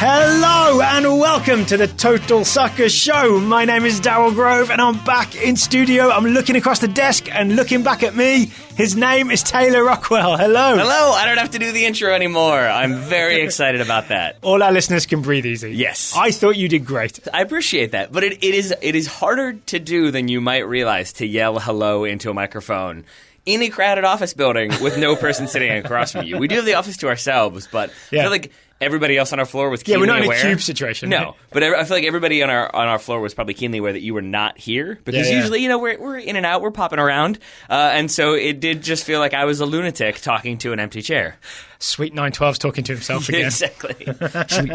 Hello and welcome to the Total Soccer Show. My name is Darryl Grove and I'm back in studio. I'm looking across the desk and looking back at me. His name is Taylor Rockwell. Hello. Hello. I don't have to do the intro anymore. I'm very excited about that. All our listeners can breathe easy. Yes. I thought you did great. I appreciate that. But it is harder to do than you might realize to yell hello into a microphone in a crowded office building with no person sitting across from you. We do have the office to ourselves, but I feel like everybody else on our floor was keenly aware. Yeah, we're not in a cube situation. No, but I feel like everybody on our floor was probably keenly aware that you were not here because usually, we're in and out, we're popping around, and so it did just feel like I was a lunatic talking to an empty chair. Sweet 912's talking to himself again. Exactly.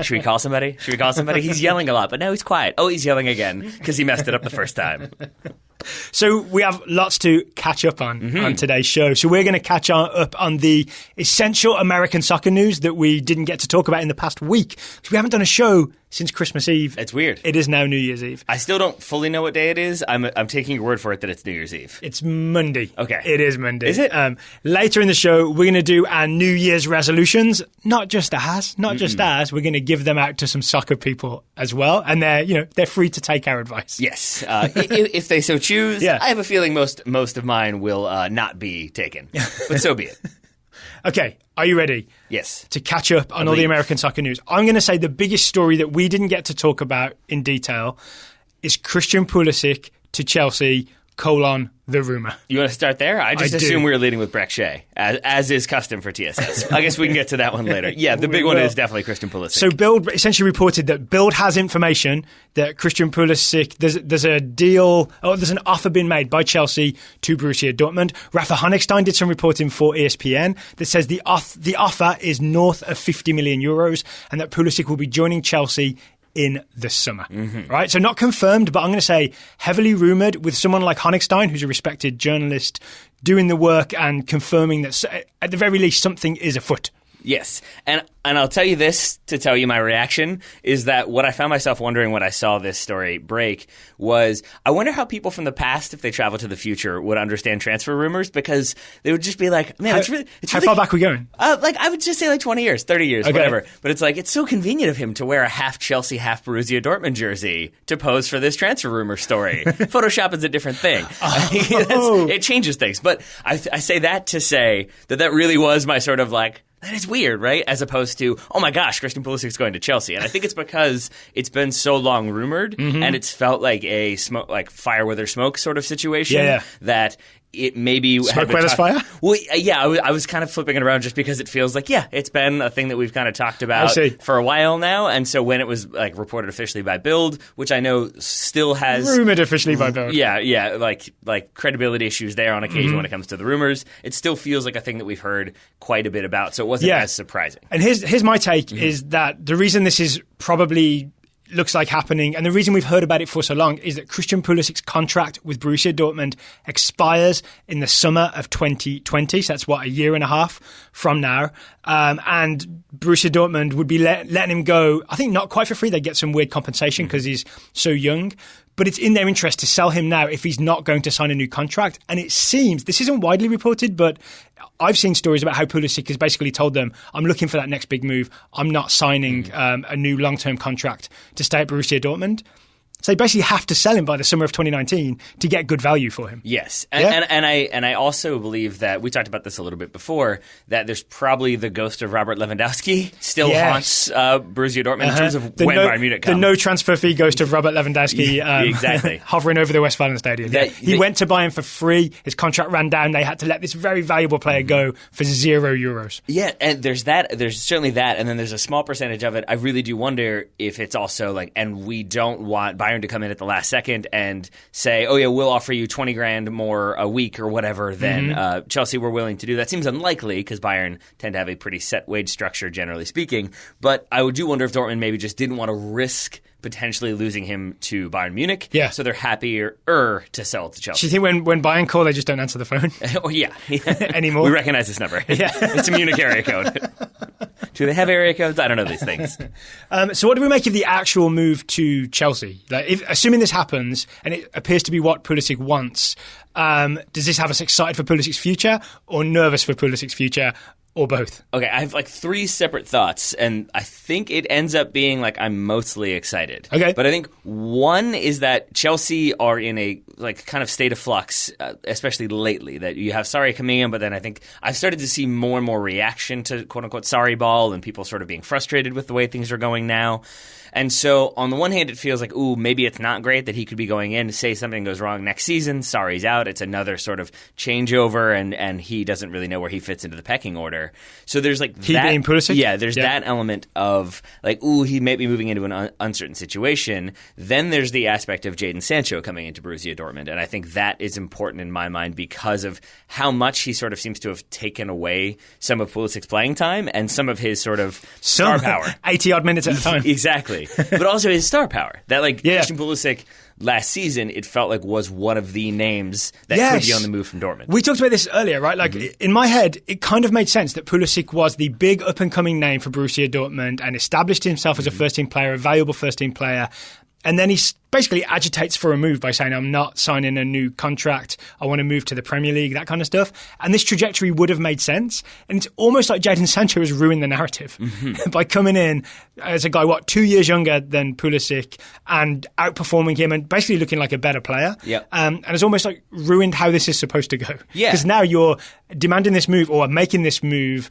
Should we call somebody? He's yelling a lot, but now he's quiet. Oh, he's yelling again because he messed it up the first time. So we have lots to catch up on today's show. So we're going to catch up on the essential American soccer news that we didn't get to talk about in the past week. Because we haven't done a show since Christmas Eve. It's weird. It is now New Year's Eve. I still don't fully know what day it is. I'm taking your word for it that it's New Year's Eve. It's Monday. Okay. It is Monday. Is it? Later in the show, we're going to do our New Year's resolutions. Not just ours. We're going to give them out to some soccer people as well. And they're free to take our advice. Yes. If they so choose. Yeah. I have a feeling most of mine will not be taken. But so be it. Okay, are you ready? Yes. To catch up on all the American soccer news. I'm going to say the biggest story that we didn't get to talk about in detail is Christian Pulisic to Chelsea, the rumour. You want to start there? I assume we were leading with Brek Shea, as is custom for TSS. I guess we can get to that one later. Yeah, the big one is definitely Christian Pulisic. So Bild essentially reported that Bild has information that Christian Pulisic, there's a deal, there's an offer being made by Chelsea to Borussia Dortmund. Rafa Honigstein did some reporting for ESPN that says the offer is north of 50 million euros and that Pulisic will be joining Chelsea in the summer, right? So not confirmed, but I'm going to say heavily rumoured with someone like Honigstein, who's a respected journalist, doing the work and confirming that at the very least something is afoot. Yes, and I'll tell you this to tell you my reaction is that what I found myself wondering when I saw this story break was I wonder how people from the past, if they travel to the future, would understand transfer rumors because they would just be like, man, how far back are we going? I would just say 20 years, 30 years, whatever. But it's like, it's so convenient of him to wear a half Chelsea, half Borussia Dortmund jersey to pose for this transfer rumor story. Photoshop is a different thing. It changes things. But I say that to say that really was my sort of like, that is weird, right? As opposed to, oh my gosh, Christian Pulisic's going to Chelsea. And I think it's because it's been so long rumored and it's felt like a fire where there's smoke sort of situation that it maybe smoke where there's fire? Well, yeah, I was kind of flipping it around just because it feels like, it's been a thing that we've kind of talked about for a while now. And so when it was reported officially by Bild, which I know still has rumored officially by Bild. Yeah, like credibility issues there on occasion when it comes to the rumors. It still feels like a thing that we've heard quite a bit about. So it wasn't as surprising. And here's my take is that the reason this is probably looks like happening, and the reason we've heard about it for so long is that Christian Pulisic's contract with Borussia Dortmund expires in the summer of 2020, so that's a year and a half from now, and Borussia Dortmund would be letting him go, I think not quite for free, they get some weird compensation because he's so young, but it's in their interest to sell him now if he's not going to sign a new contract. And it seems, this isn't widely reported, but I've seen stories about how Pulisic has basically told them, I'm looking for that next big move. I'm not signing a new long-term contract to stay at Borussia Dortmund. So they basically have to sell him by the summer of 2019 to get good value for him. Yes. And I also believe that, we talked about this a little bit before, that there's probably the ghost of Robert Lewandowski still haunts Borussia Dortmund in terms of when Bayern Munich come. The no transfer fee ghost of Robert Lewandowski exactly. hovering over the Westfalen Stadium. He went to Bayern for free. His contract ran down. They had to let this very valuable player go for €0. Yeah, and there's that. There's certainly that. And then there's a small percentage of it. I really do wonder if it's also and we don't want Bayern to come in at the last second and say, oh yeah, we'll offer you 20 grand more a week or whatever than Chelsea were willing to do. That seems unlikely because Bayern tend to have a pretty set wage structure, generally speaking. But I do wonder if Dortmund maybe just didn't want to risk potentially losing him to Bayern Munich. Yeah. So they're happier to sell to Chelsea. Do you think when Bayern call, they just don't answer the phone? Oh, yeah. Anymore? We recognize this number. Yeah. It's a Munich area code. Do they have area codes? I don't know these things. So what do we make of the actual move to Chelsea? Assuming this happens, and it appears to be what Pulisic wants, Does this have us excited for Pulisic's future or nervous for Pulisic's future? Or both? Okay, I have like 3 separate thoughts, and I think it ends up being like I'm mostly excited. Okay. But I think one is that Chelsea are in a like kind of state of flux, especially lately, that you have Sarri coming in, but then I think I've started to see more and more reaction to quote-unquote Sarri ball and people sort of being frustrated with the way things are going now. And so on the one hand, it feels like, ooh, maybe it's not great that he could be going in to say something goes wrong next season. Sarri's out. It's another sort of changeover, and he doesn't really know where he fits into the pecking order. So there's like he that. being Pulisic? Yeah, there's that element of like, ooh, he may be moving into an uncertain situation. Then there's the aspect of Jadon Sancho coming into Borussia Dortmund, and I think that is important in my mind because of how much he sort of seems to have taken away some of Pulisic's playing time and some of his sort of star power. 80-odd minutes at a time. Exactly. But also his star power. That Christian Pulisic last season, it felt like was one of the names that could be on the move from Dortmund. We talked about this earlier, right? Like in my head, it kind of made sense that Pulisic was the big up-and-coming name for Borussia Dortmund and established himself as a first-team player, a valuable first-team player. And then he basically agitates for a move by saying, I'm not signing a new contract. I want to move to the Premier League, that kind of stuff. And this trajectory would have made sense. And it's almost like Jadon Sancho has ruined the narrative by coming in as a guy, 2 years younger than Pulisic and outperforming him and basically looking like a better player. Yep. And it's almost like ruined how this is supposed to go. Yeah. Because now you're demanding this move or making this move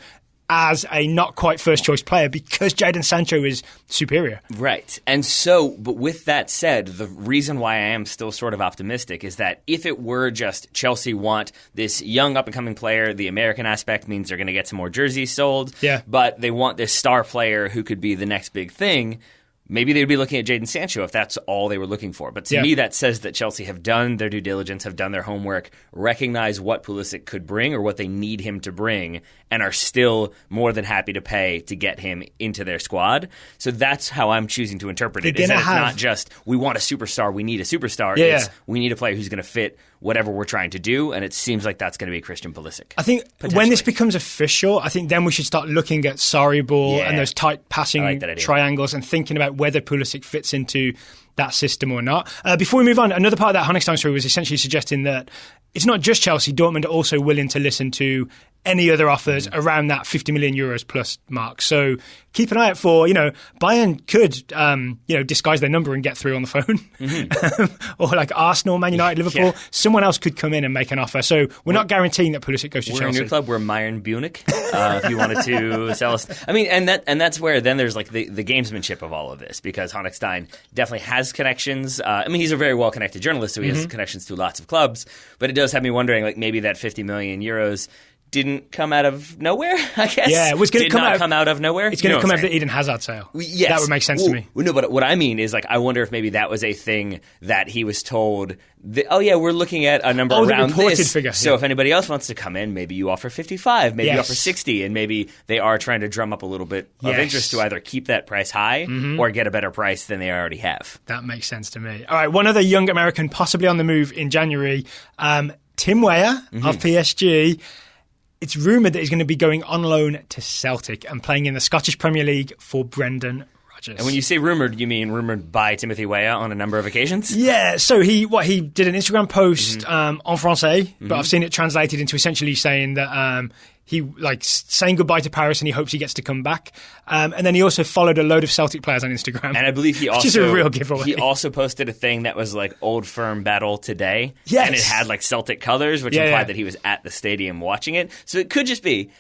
as a not quite first choice player because Jadon Sancho is superior. Right. And so, but with that said, the reason why I am still sort of optimistic is that if it were just Chelsea want this young up-and-coming player, the American aspect means they're going to get some more jerseys sold, but they want this star player who could be the next big thing. Maybe they'd be looking at Jadon Sancho if that's all they were looking for. But to me, that says that Chelsea have done their due diligence, have done their homework, recognize what Pulisic could bring or what they need him to bring, and are still more than happy to pay to get him into their squad. So that's how I'm choosing to interpret it. Is that it's not just, we want a superstar, we need a superstar. It's, we need a player who's going to fit whatever we're trying to do, and it seems like that's going to be Christian Pulisic. I think when this becomes official, I think then we should start looking at Sarri ball and those tight passing triangles and thinking about whether Pulisic fits into that system or not. Before we move on, another part of that Honigstein story was essentially suggesting that it's not just Chelsea. Dortmund are also willing to listen to any other offers around that 50 million euros plus mark. So keep an eye out for, Bayern could, disguise their number and get through on the phone. Or like Arsenal, Man United, Liverpool. Someone else could come in and make an offer. So we're not guaranteeing that Pulisic goes to Chelsea. We're a new club. We're Bayern Munich, if you wanted to sell us. I mean, and that's where then there's like the gamesmanship of all of this, because Honigstein definitely has connections. He's a very well-connected journalist, so he has connections to lots of clubs. But it does have me wondering, like, maybe that 50 million euros didn't come out of nowhere, I guess. Yeah, it was going to come out of nowhere. It's going to come out of the Eden Hazard sale. Yes. That would make sense to me. No, but what I mean is, like, I wonder if maybe that was a thing that he was told, we're looking at a number around this. Figure, so if anybody else wants to come in, maybe you offer 55, maybe you offer 60, and maybe they are trying to drum up a little bit of interest to either keep that price high or get a better price than they already have. That makes sense to me. All right, one other young American possibly on the move in January, Tim Weah of PSG. It's rumoured that he's going to be going on loan to Celtic and playing in the Scottish Premier League for Brendan Rodgers. And when you say rumoured, you mean rumoured by Timothy Weah on a number of occasions? Yeah, so he did an Instagram post en français, but I've seen it translated into essentially saying that he saying goodbye to Paris and he hopes he gets to come back. And then he also followed a load of Celtic players on Instagram. And I believe he also... Which is a real giveaway. He also posted a thing that was like Old Firm Battle Today. Yes. And it had like Celtic colours, which implied that he was at the stadium watching it. So it could just be...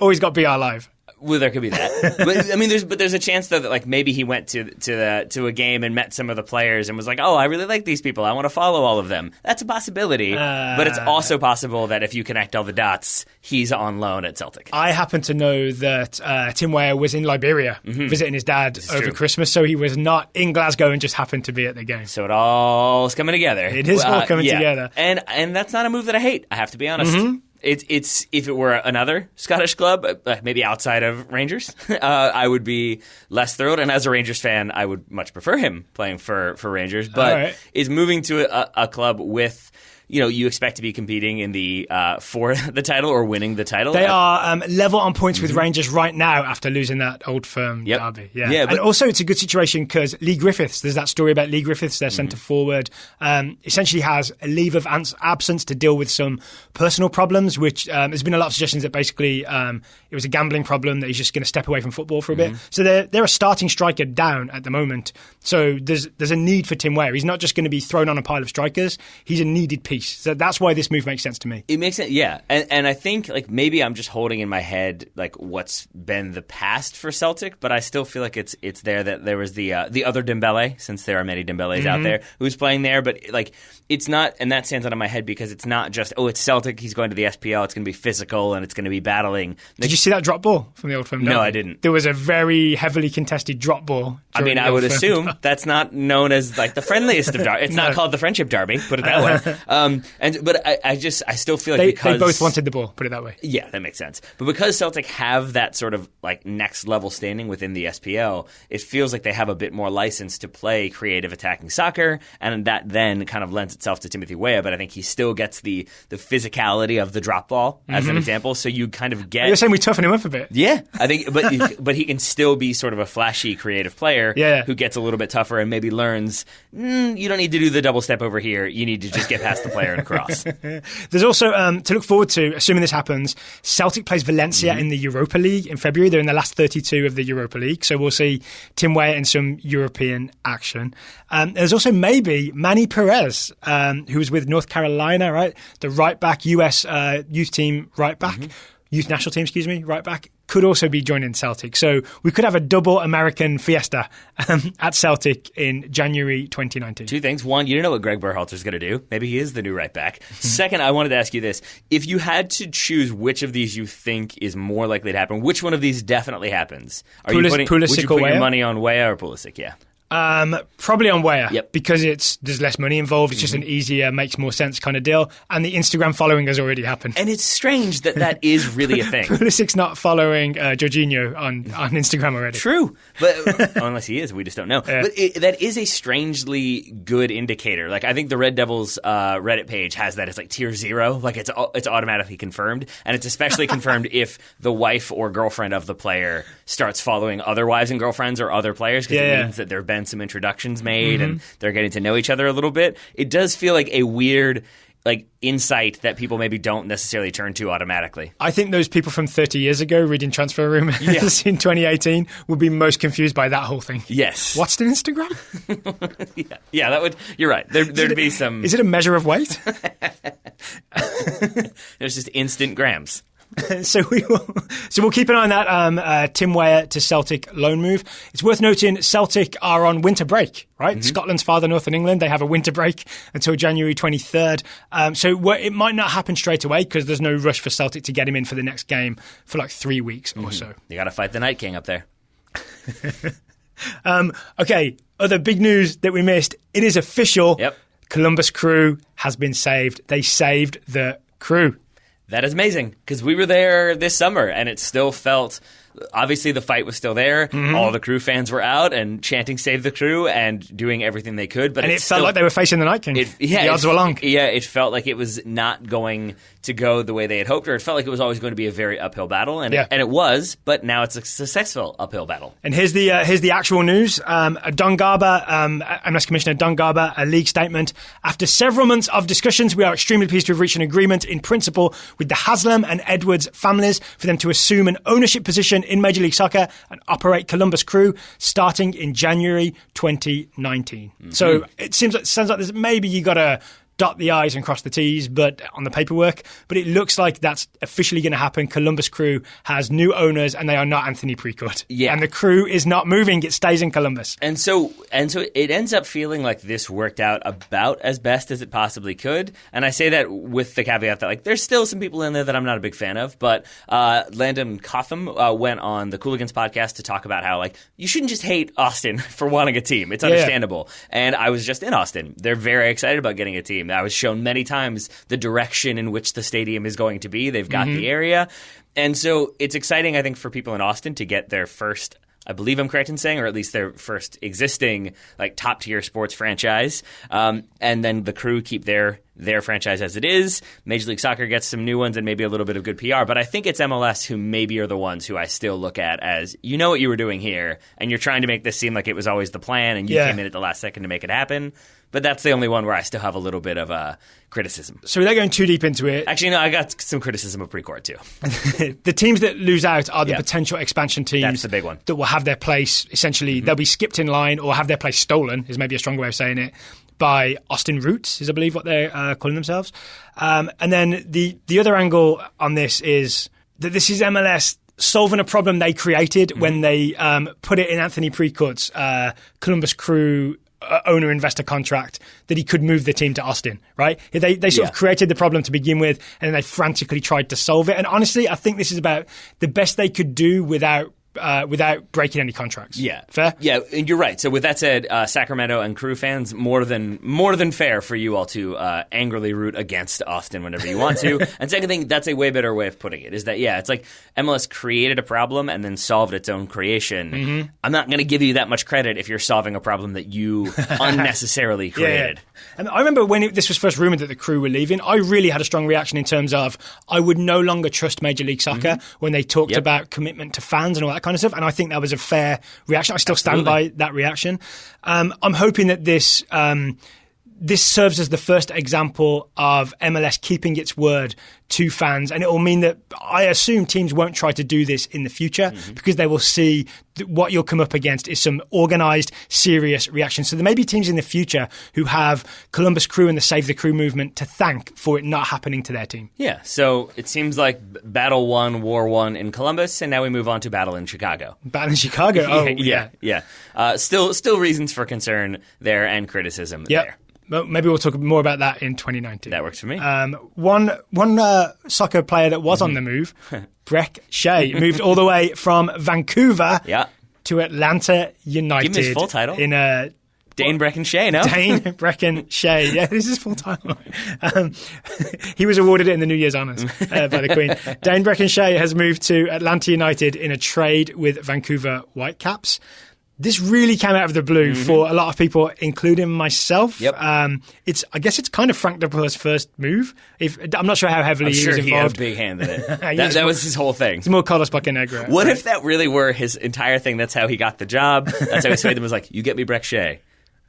Or he's got BR Live. Well, there could be that. But I mean, there's a chance though that like maybe he went to a game and met some of the players and was like, oh, I really like these people. I want to follow all of them. That's a possibility. But it's also possible that if you connect all the dots, he's on loan at Celtic. I happen to know that Tim Weah was in Liberia visiting his dad over Christmas, so he was not in Glasgow and just happened to be at the game. So it all is coming together. It is all coming together. And that's not a move that I hate, I have to be honest. It's if it were another Scottish club, maybe outside of Rangers, I would be less thrilled. And as a Rangers fan, I would much prefer him playing for Rangers. But is moving to a club with you expect to be competing in the for the title or winning the title. They are level on points with Rangers right now after losing that Old Firm derby. Yeah, but also it's a good situation because Lee Griffiths, there's that story about Lee Griffiths, their centre forward, essentially has a leave of absence to deal with some personal problems, which there's been a lot of suggestions that basically it was a gambling problem, that he's just going to step away from football for a bit. So they're a starting striker down at the moment. So there's a need for Tim Weah. He's not just going to be thrown on a pile of strikers. He's a needed piece. So that's why this move makes sense to me. It makes sense, yeah. And I think maybe I'm just holding in my head what's been the past for Celtic, but I still feel like it's there that there was the other Dembele, since there are many Dembeles out there, who's playing there. But it's not, and that stands out in my head because it's not just, it's Celtic, he's going to the SPL, it's going to be physical and it's going to be battling. Did you see that drop ball from the Old Firm derby? No, I didn't. There was a very heavily contested drop ball. I would assume that's not known as the friendliest of derby. It's not called the Friendship Derby, put it that way. But I still feel like they both wanted the ball, put it that way. Yeah, that makes sense. But because Celtic have that sort of next level standing within the SPL, it feels like they have a bit more license to play creative attacking soccer, and that then kind of lends itself to Timothy Weah. But I think he still gets the physicality of the drop ball as an example. So you kind of get. You're saying we toughen him up a bit. Yeah, I think, but he can still be sort of a flashy creative player who gets a little bit tougher and maybe learns you don't need to do the double step over here. You need to just get past the player and cross. There's also to look forward to, assuming this happens, Celtic plays Valencia in the Europa League in February. They're in the last 32 of the Europa League, so we'll see Tim Weah in some European action. There's also maybe Manny Perez, who was with North Carolina, right? The right back, US youth team right back. Youth national team, right back, could also be joining Celtic. So we could have a double American fiesta at Celtic in January 2019. Two things. One, you don't know what Greg Berhalter's going to do. Maybe he is the new right back. Second, I wanted to ask you this. If you had to choose which of these you think is more likely to happen, which one of these definitely happens? Would you put your money on Weah or Pulisic? Yeah. Probably on Weah, because there's less money involved. It's just an easier, makes more sense kind of deal. And the Instagram following has already happened. And it's strange that is really a thing. Pulisic's not following Jorginho on Instagram already. True, but unless he is, we just don't know. Yeah. But that is a strangely good indicator. I think the Red Devils Reddit page has that as tier 0. It's automatically confirmed, and it's especially confirmed if the wife or girlfriend of the player starts following other wives and girlfriends or other players, because it means that there have been some introductions made and they're getting to know each other a little bit. It does feel like a weird insight that people maybe don't necessarily turn to automatically. I think those people from 30 years ago reading transfer rumors in 2018 would be most confused by that whole thing. Yes. What's the Instagram? yeah, that would. You're right. There'd be some. Is it a measure of weight? There's just instant grams. So we'll keep an eye on that Tim Weah to Celtic loan move. It's worth noting Celtic are on winter break, right? Scotland's farther north than England. They have a winter break until January 23rd. So it might not happen straight away because there's no rush for Celtic to get him in for the next game for 3 weeks or so. You got to fight the Night King up there. Okay, other big news that we missed. It is official. Yep. Columbus Crew has been saved. They saved the Crew. That is amazing, because we were there this summer and it still felt... Obviously, the fight was still there. All the Crew fans were out and chanting "Save the Crew" and doing everything they could. But it felt like they were facing the Night King. The odds were long. Yeah, it felt like it was not going to go the way they had hoped, or it felt like it was always going to be a very uphill battle, and it was. But now it's a successful uphill battle. And here's the actual news. Don Garber, MLS Commissioner Don Garber, a league statement. After several months of discussions, we are extremely pleased to have reached an agreement in principle with the Haslam and Edwards families for them to assume an ownership position in Major League Soccer and operate Columbus Crew starting in January 2019. So it sounds like there's maybe you got to dot the I's and cross the T's, but on the paperwork. But it looks like that's officially going to happen. Columbus Crew has new owners, and they are not Anthony Precourt. Yeah. And the Crew is not moving; it stays in Columbus. And so it ends up feeling like this worked out about as best as it possibly could. And I say that with the caveat that there's still some people in there that I'm not a big fan of. But Landon Cotham went on the Cooligans podcast to talk about how you shouldn't just hate Austin for wanting a team. It's understandable. And I was just in Austin. They're very excited about getting a team. I was shown many times the direction in which the stadium is going to be. They've got the area. And so it's exciting, I think, for people in Austin to get their first, I believe I'm correct in saying, or at least their first existing top-tier sports franchise. And then the Crew keep their their franchise as it is. Major League Soccer gets some new ones and maybe a little bit of good PR. But I think it's MLS who maybe are the ones who I still look at as, you know what you were doing here, and you're trying to make this seem like it was always the plan, and you came in at the last second to make it happen. But that's the only one where I still have a little bit of criticism. So without going too deep into it... Actually, no, I got some criticism of Precourt, too. The teams that lose out are the potential expansion teams. That's the big one. That will have their place, essentially, they'll be skipped in line or have their place stolen, is maybe a stronger way of saying it, by Austin Roots, is I believe what they're calling themselves. And then the other angle on this is that this is MLS solving a problem they created when they put it in Anthony Precourt's Columbus Crew owner-investor contract that he could move the team to Austin, right? They sort of created the problem to begin with, and then they frantically tried to solve it. And honestly, I think this is about the best they could do without breaking any contracts. Yeah. Fair? Yeah, and you're right. So with that said, Sacramento and Crew fans, more than fair for you all to angrily root against Austin whenever you want to. And second thing, that's a way better way of putting it, is that, it's like MLS created a problem and then solved its own creation. I'm not going to give you that much credit if you're solving a problem that you unnecessarily created. Yeah. And I remember when this was first rumoured that the Crew were leaving, I really had a strong reaction in terms of I would no longer trust Major League Soccer when they talked about commitment to fans and all that kind of stuff. And I think that was a fair reaction. I still stand by that reaction. I'm hoping that this serves as the first example of MLS keeping its word to fans, and it will mean that I assume teams won't try to do this in the future because they will see that what you'll come up against is some organised, serious reaction. So there may be teams in the future who have Columbus Crew and the Save the Crew movement to thank for it not happening to their team. Yeah, so it seems like battle won, war won in Columbus, and now we move on to battle in Chicago. Battle in Chicago? Oh, yeah. Still reasons for concern there and criticism there. Well, maybe we'll talk more about that in 2019. That works for me. One soccer player that was on the move, Brek, Shea, moved all the way from Vancouver to Atlanta United. Give him his full title. In Dane Brecken Shea, no? Dane Brecken Shea. Yeah, this is full title. He was awarded it in the New Year's Honours by the Queen. Dane Brecken Shea has moved to Atlanta United in a trade with Vancouver Whitecaps. This really came out of the blue for a lot of people, including myself. Yep. I guess it's kind of Frank de Boer's first move. I'm not sure how heavily he was involved. He had a big hand in it. that was his whole thing. It's more Carlos Bocanegra. What if that really were his entire thing? That's how he got the job. That's how he swayed them. Was like, you get me Brek Shea.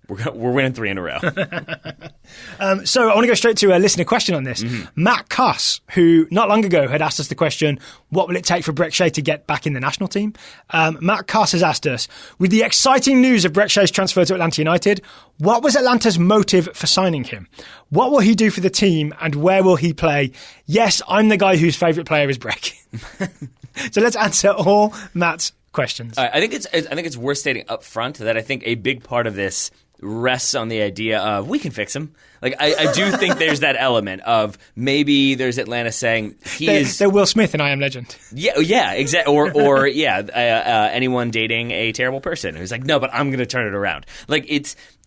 We're winning 3 in a row. So I want to go straight to a listener question on this. Matt Koss, who not long ago had asked us the question, what will it take for Brek Shea to get back in the national team? Matt Koss has asked us, with the exciting news of Brek Shea's transfer to Atlanta United, what was Atlanta's motive for signing him? What will he do for the team and where will he play? Yes, I'm the guy whose favourite player is Brek. So let's answer all Matt's questions. I think it's worth stating up front that I think a big part of this rests on the idea of we can fix him. Like I do think there's that element of maybe there's Atlanta saying they're Will Smith and I Am Legend. Yeah, exactly. Or anyone dating a terrible person who's like, no, but I'm going to turn it around. Like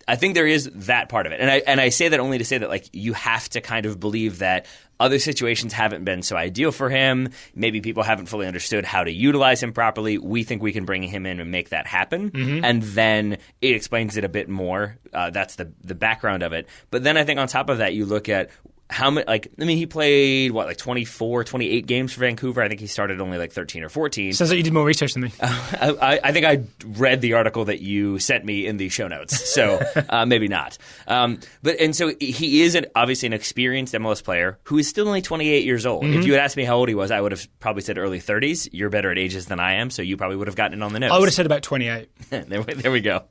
I think there is that part of it, and I say that only to say that like you have to kind of believe that other situations haven't been so ideal for him. Maybe people haven't fully understood how to utilize him properly. We think we can bring him in and make that happen, and then it explains it a bit more. That's the background of it. But then I think on top of that, you look at how many, he played, 24, 28 games for Vancouver. I think he started only 13 or 14. Sounds like you did more research than me. I think I read the article that you sent me in the show notes, so maybe not. So he is obviously an experienced MLS player who is still only 28 years old. If you had asked me how old he was, I would have probably said early 30s. You're better at ages than I am, so you probably would have gotten it on the nose. I would have said about 28. There we go.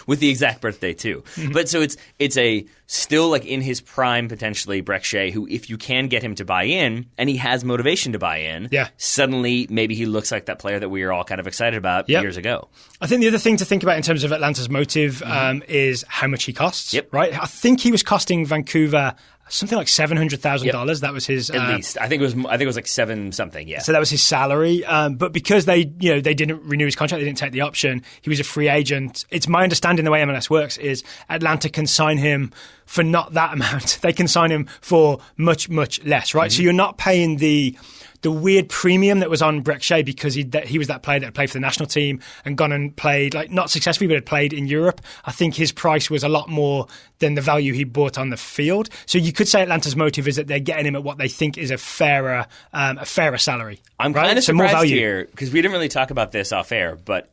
With the exact birthday too. But so it's a still in his prime potentially Brek Shea, who if you can get him to buy in and he has motivation to buy in, suddenly maybe he looks like that player that we were all kind of excited about years ago. I think the other thing to think about in terms of Atlanta's motive is how much he costs. Right? I think he was costing Vancouver something like $700,000. That was his at least. I think it was like 7 something. Yeah. So that was his salary. But because they didn't renew his contract, they didn't take the option. He was a free agent. It's my understanding the way MLS works is Atlanta can sign him for not that amount. They can sign him for much, much less. Right. So you're not paying the the weird premium that was on Brek Shea because he was that player that had played for the national team and gone and played, like not successfully, but had played in Europe. I think his price was a lot more than the value he brought on the field. So you could say Atlanta's motive is that they're getting him at what they think is a fairer salary. I'm kind of surprised here because we didn't really talk about this off air, but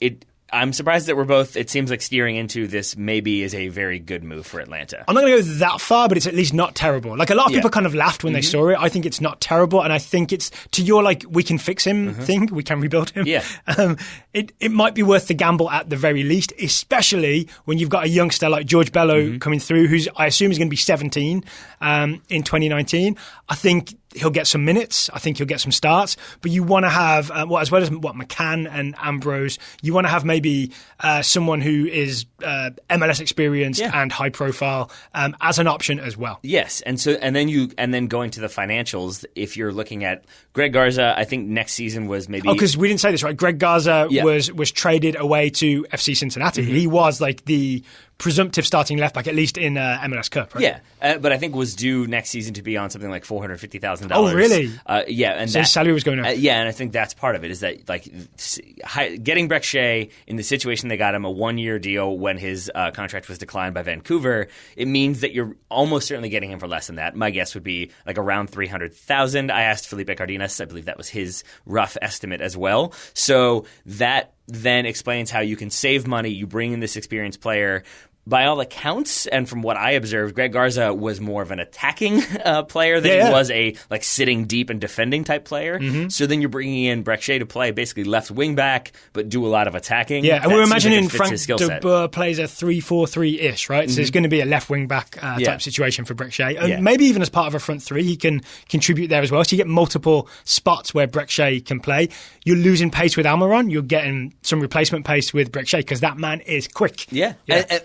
I'm surprised that we're both, it seems like, steering into this maybe is a very good move for Atlanta. I'm not going to go that far, but it's at least not terrible. Like, a lot of people kind of laughed when they saw it. I think it's not terrible, and I think it's, to your, like, we can fix him thing, we can rebuild him. Yeah. It might be worth the gamble at the very least, especially when you've got a youngster like George Bello coming through, who's, I assume, is going to be 17 in 2019. I think he'll get some minutes. I think he'll get some starts. But you want to have, as well as McCann and Ambrose, you want to have maybe someone who is MLS experienced and high profile as an option as well. Yes, and then going to the financials, if you're looking at Greg Garza, I think next season was maybe because we didn't say this right. Greg Garza was traded away to FC Cincinnati. He was like the presumptive starting left back, at least in MLS Cup, right? Yeah, but I think was due next season to be on something like $450,000. Oh, really? Yeah, and so his salary was going up. Yeah, and I think that's part of it is that like getting Brek Shea in the situation they got him a 1-year deal when his contract was declined by Vancouver. It means that you're almost certainly getting him for less than that. My guess would be like around $300,000. I asked Felipe Cardenas. I believe that was his rough estimate as well. So that then explains how you can save money. You bring in this experienced player. By all accounts, and from what I observed, Greg Garza was more of an attacking player than he was a like sitting deep and defending type player. So then you're bringing in Brek Shea to play basically left wing back, but do a lot of attacking. Yeah, and we're imagining Frank de Boer plays a 3-4-3-ish, right? So it's going to be a left wing back type situation for Brek Shea. And maybe even as part of a front three, he can contribute there as well. So you get multiple spots where Brek Shea can play. You're losing pace with Almiron. You're getting some replacement pace with Brek Shea because that man is quick. Yeah.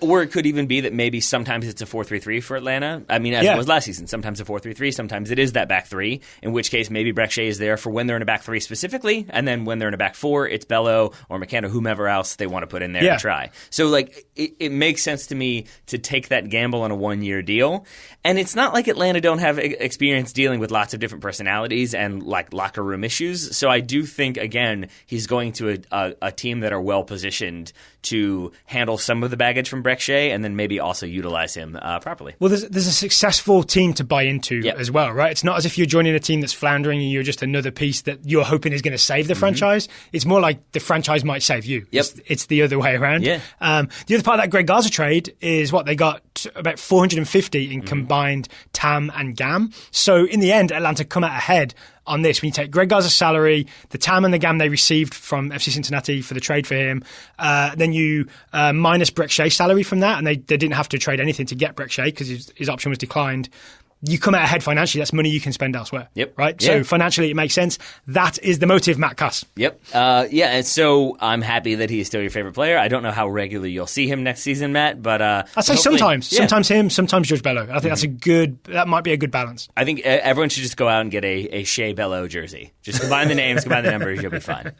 Or it could even be that maybe sometimes it's a 4-3-3 for Atlanta. I mean, as it was last season. Sometimes a 4-3-3, sometimes it is that back three, in which case maybe Brek Shea is there for when they're in a back three specifically, and then when they're in a back four, it's Bello or McCann or whomever else they want to put in there and try. So, like, it makes sense to me to take that gamble on a 1-year deal. And it's not like Atlanta don't have experience dealing with lots of different personalities and, like, locker room issues. So I do think, again, he's going to a team that are well-positioned to handle some of the baggage from Brek Shea and then maybe also utilize him properly. Well, there's a successful team to buy into as well, right? It's not as if you're joining a team that's floundering and you're just another piece that you're hoping is going to save the franchise. It's more like the franchise might save you. It's the other way around. Yeah. The other part of that Greg Garza trade is what they got about 450 in combined TAM and GAM. So in the end, Atlanta come out ahead on this. When you take Greg Garza's salary, the TAM and the GAM they received from FC Cincinnati for the trade for him, then you minus Brek Shea's salary from that, and they didn't have to trade anything to get Brek Shea because his option was declined. You come out ahead financially. That's money you can spend elsewhere. Right? So financially, it makes sense. That is the motive, Matt Cuss. And so I'm happy that he is still your favorite player. I don't know how regularly you'll see him next season, Matt, but I'd say sometimes. Sometimes him, sometimes George Bello. I think that might be a good balance. I think everyone should just go out and get a Shea Bello jersey. Just combine the names, combine the numbers, you'll be fine.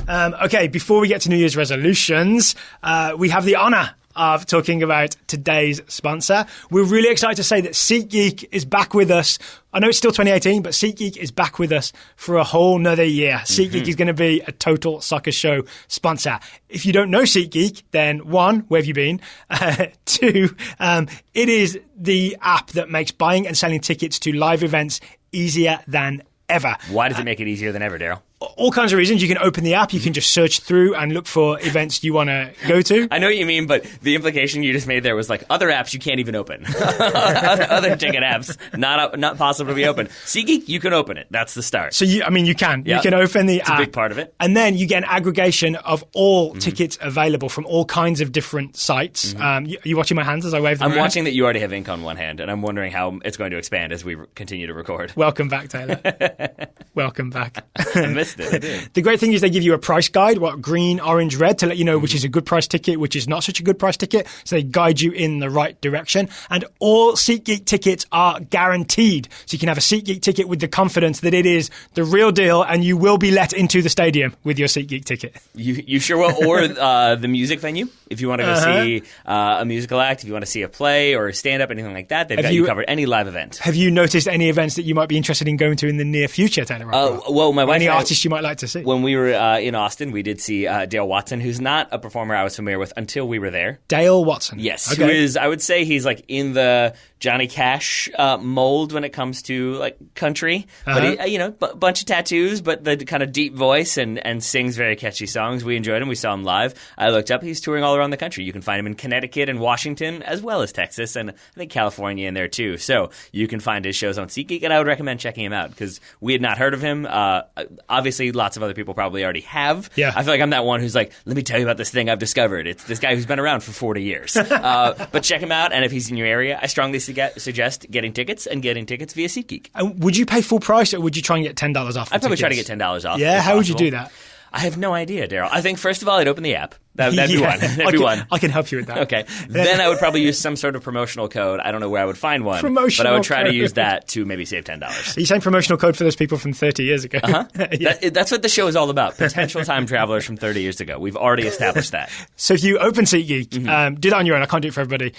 Okay, before we get to New Year's resolutions, we have the honour of talking about today's sponsor. We're really excited to say that SeatGeek is back with us. I know it's still 2018, but SeatGeek is back with us for a whole nother year. SeatGeek is going to be a Total Soccer Show sponsor. If you don't know SeatGeek, then one, where have you been? Two, it is the app that makes buying and selling tickets to live events easier than ever. Why does it make it easier than ever, Daryl? All kinds of reasons. You can open the app, you can just search through and look for events you want to go to. I know what you mean, but the implication you just made there was like other apps you can't even open. other ticket apps, not possible to be open. SeatGeek, you can open it. That's the start. So you can. Yep. You can open the app. It's a big part of it. And then you get an aggregation of all tickets available from all kinds of different sites. Are you watching my hands as I wave them around? Watching that you already have ink on one hand, and I'm wondering how it's going to expand as we continue to record. Welcome back, Taylor. Welcome back. I missed it. I did. The great thing is they give you a price guide, green, orange, red, to let you know which is a good price ticket, which is not such a good price ticket. So they guide you in the right direction. And all SeatGeek tickets are guaranteed. So you can have a SeatGeek ticket with the confidence that it is the real deal and you will be let into the stadium with your SeatGeek ticket. You sure will. Or the music venue. If you want to go see a musical act, if you want to see a play or a stand-up, anything like that, they've got you covered. Any live event. Have you noticed any events that you might be interested in going to in the near future, Taylor? Well, my wife any artists you might like to see? When we were in Austin, we did see Dale Watson, who's not a performer I was familiar with until we were there. Dale Watson? Yes, who is, I would say he's like in the Johnny Cash mold when it comes to like country. But he, bunch of tattoos, but the kind of deep voice and sings very catchy songs. We enjoyed him. We saw him live. I looked up. He's touring all around the country. You can find him in Connecticut and Washington, as well as Texas, and I think California in there too. So you can find his shows on SeatGeek, and I would recommend checking him out because we had not heard of him. Obviously, lots of other people probably already have. Yeah. I feel like I'm that one who's like, let me tell you about this thing I've discovered. It's this guy who's been around for 40 years. But check him out, and if he's in your area, I strongly suggest getting tickets via SeatGeek. Would you pay full price, or would you try and get $10 off? I'd probably try to get $10 off. Yeah, how would you do that? I have no idea, Daryl. I think, first of all, I'd open the app. That'd be one. That'd be one. I can help you with that. Okay. Then I would probably use some sort of promotional code. I don't know where I would find one. But I would try to use that to maybe save $10. Are you saying promotional code for those people from 30 years ago? Yeah. That's what the show is all about. Potential time travelers from 30 years ago. We've already established that. So if you open SeatGeek, do that on your own. I can't do it for everybody.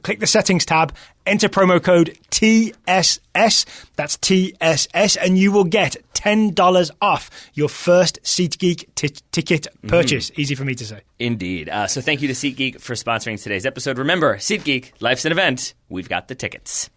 Click the settings tab, enter promo code TSS. That's TSS, and you will get $10 off your first SeatGeek ticket purchase. Easy for me to say. Indeed. So thank you to SeatGeek for sponsoring today's episode. Remember, SeatGeek, life's an event. We've got the tickets.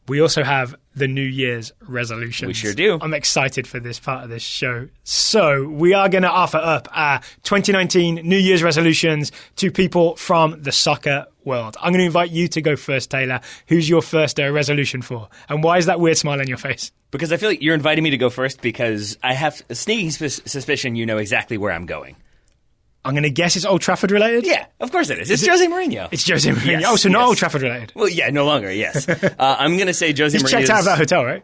We also have the New Year's resolutions. We sure do. I'm excited for this part of this show. So we are going to offer up our 2019 New Year's resolutions to people from the soccer world. I'm going to invite you to go first, Taylor. Who's your first resolution for? And why is that weird smile on your face? Because I feel like you're inviting me to go first because I have a sneaking suspicion you know exactly where I'm going. I'm going to guess it's Old Trafford related? Yeah, of course it is. It's Jose Mourinho. It's Jose Mourinho. Yes, oh, so not Old Trafford related? Well, yeah, no longer, yes. I'm going to say Jose Mourinho. He's checked out of that hotel, right?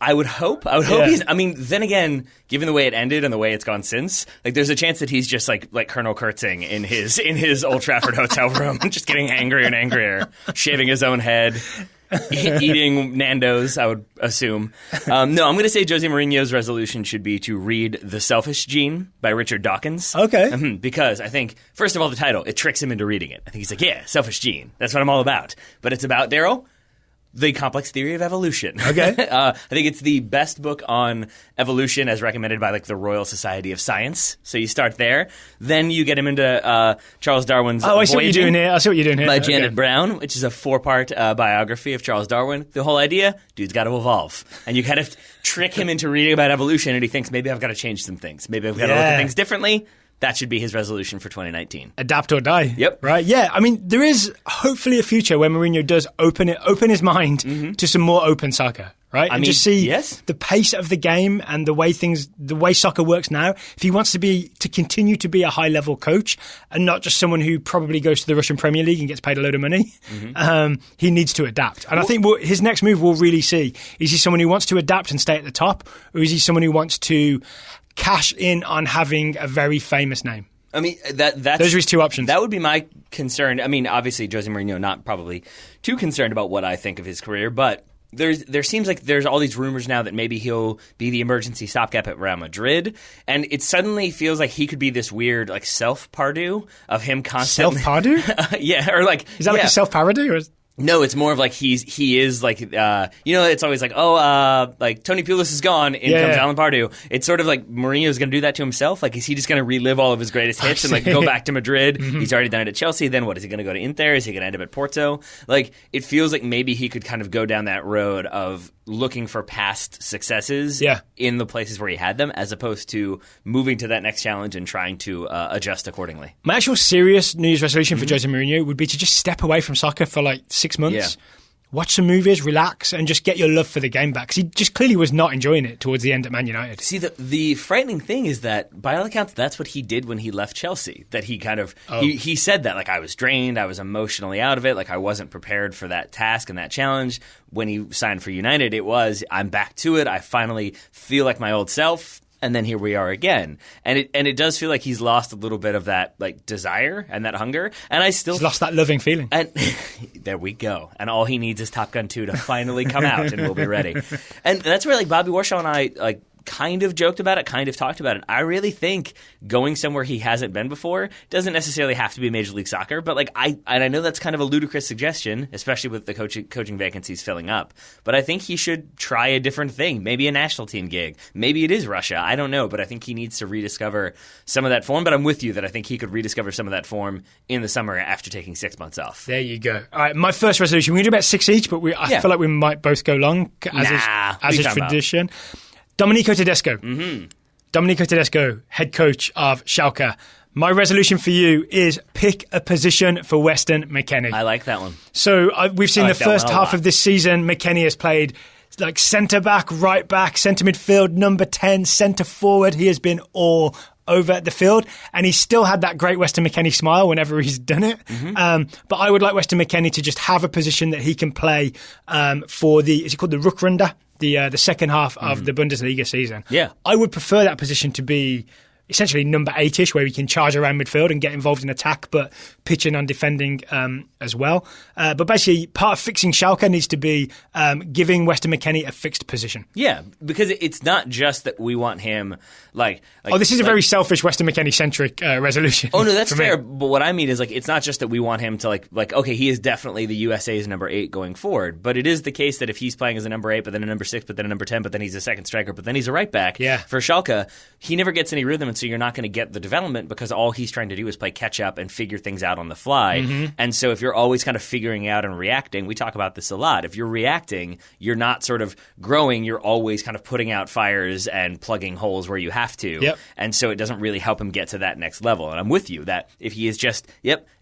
I would hope he's. I mean, then again, given the way it ended and the way it's gone since, like there's a chance that he's just like Colonel Kurtzing in his Old Trafford hotel room, just getting angrier and angrier, shaving his own head, eating Nando's, I would assume. No, I'm going to say Jose Mourinho's resolution should be to read The Selfish Gene by Richard Dawkins. Okay. Because I think, first of all, the title, it tricks him into reading it. I think he's like, yeah, Selfish Gene. That's what I'm all about. But it's about, Daryl, the complex theory of evolution. Okay. I think it's the best book on evolution as recommended by like the Royal Society of Science. So you start there. Then you get him into Charles Darwin's I see what you're doing here. By Janet Brown, which is a 4-part biography of Charles Darwin. The whole idea, dude's got to evolve. And you kind of trick him into reading about evolution, and he thinks, maybe I've got to change some things. Maybe I've got to look at things differently. That should be his resolution for 2019. Adapt or die. Yep. Right? Yeah. I mean, there is hopefully a future where Mourinho does open his mind to some more open soccer, right? And just see the pace of the game and the way soccer works now. If he wants to continue to be a high-level coach and not just someone who probably goes to the Russian Premier League and gets paid a load of money, he needs to adapt. And I think his next move we'll really see, is he someone who wants to adapt and stay at the top, or is he someone who wants to cash in on having a very famous name? I mean, those are his two options. That would be my concern. I mean, obviously, Jose Mourinho not probably too concerned about what I think of his career, but there seems like there's all these rumors now that maybe he'll be the emergency stopgap at Real Madrid, and it suddenly feels like he could be this weird like self-Pardew of him constantly. Self-Pardew? Yeah, or like is that like a self-parody? Or no, it's more of like he is like it's always like like Tony Pulis is gone, in comes Alan Pardew. It's sort of like Mourinho's going to do that to himself. Like, is he just going to relive all of his greatest hits and like go back to Madrid? He's already done it at Chelsea. Then what, is he going to go to Inter? Is he going to end up at Porto? Like, it feels like maybe he could kind of go down that road of looking for past successes in the places where he had them, as opposed to moving to that next challenge and trying to adjust accordingly. My actual serious New Year's resolution for Jose Mourinho would be to just step away from soccer for like 6 months. Watch some movies, relax, and just get your love for the game back. Because he just clearly was not enjoying it towards the end at Man United. See, the frightening thing is that, by all accounts, that's what he did when he left Chelsea. That he kind of, he said that, like, I was drained, I was emotionally out of it, like I wasn't prepared for that task and that challenge. When he signed for United, it was, I'm back to it, I finally feel like my old self. And then here we are again, and it does feel like he's lost a little bit of that like desire and that hunger, and he's lost that loving feeling. And there we go. And all he needs is Top Gun 2 to finally come out, and we'll be ready. And that's where like Bobby Warshaw and I like kind of joked about it, kind of talked about it. I really think going somewhere he hasn't been before doesn't necessarily have to be Major League Soccer, but like I know that's kind of a ludicrous suggestion, especially with the coaching vacancies filling up. But I think he should try a different thing, maybe a national team gig. Maybe it is Russia. I don't know, but I think he needs to rediscover some of that form. But I'm with you that I think he could rediscover some of that form in the summer after taking 6 months off. There you go. All right, my first resolution. We can do about 6 each, but I feel like we might both go long as is tradition. Domenico Tedesco. Mm-hmm. Domenico Tedesco, head coach of Schalke. My resolution for you is pick a position for Weston McKennie. I like that one. So we've seen the first half of this season. McKennie has played like centre back, right back, centre midfield, number 10, centre forward. He has been all over the field, and he's still had that great Weston McKennie smile whenever he's done it. Mm-hmm. But I would like Weston McKennie to just have a position that he can play for is it called the Rückrunde? The second half of the Bundesliga season. Yeah. I would prefer that position to be essentially number 8-ish, where we can charge around midfield and get involved in attack, but pitching on defending as well. But basically, part of fixing Schalke needs to be giving Weston McKennie a fixed position. Yeah, because it's not just that we want him like this is a very selfish Weston McKennie-centric resolution. Oh, no, that's fair. But what I mean is, like, it's not just that we want him to, like, okay, he is definitely the USA's number 8 going forward, but it is the case that if he's playing as a number 8, but then a number 6, but then a number 10, but then he's a second striker, but then he's a right back for Schalke, he never gets any rhythm, and so you're not going to get the development because all he's trying to do is play catch-up and figure things out on the fly. Mm-hmm. And so if you're always kind of figuring out and reacting, we talk about this a lot, if you're reacting, you're not sort of growing, you're always kind of putting out fires and plugging holes where you have to. Yep. And so it doesn't really help him get to that next level. And I'm with you that if he is just,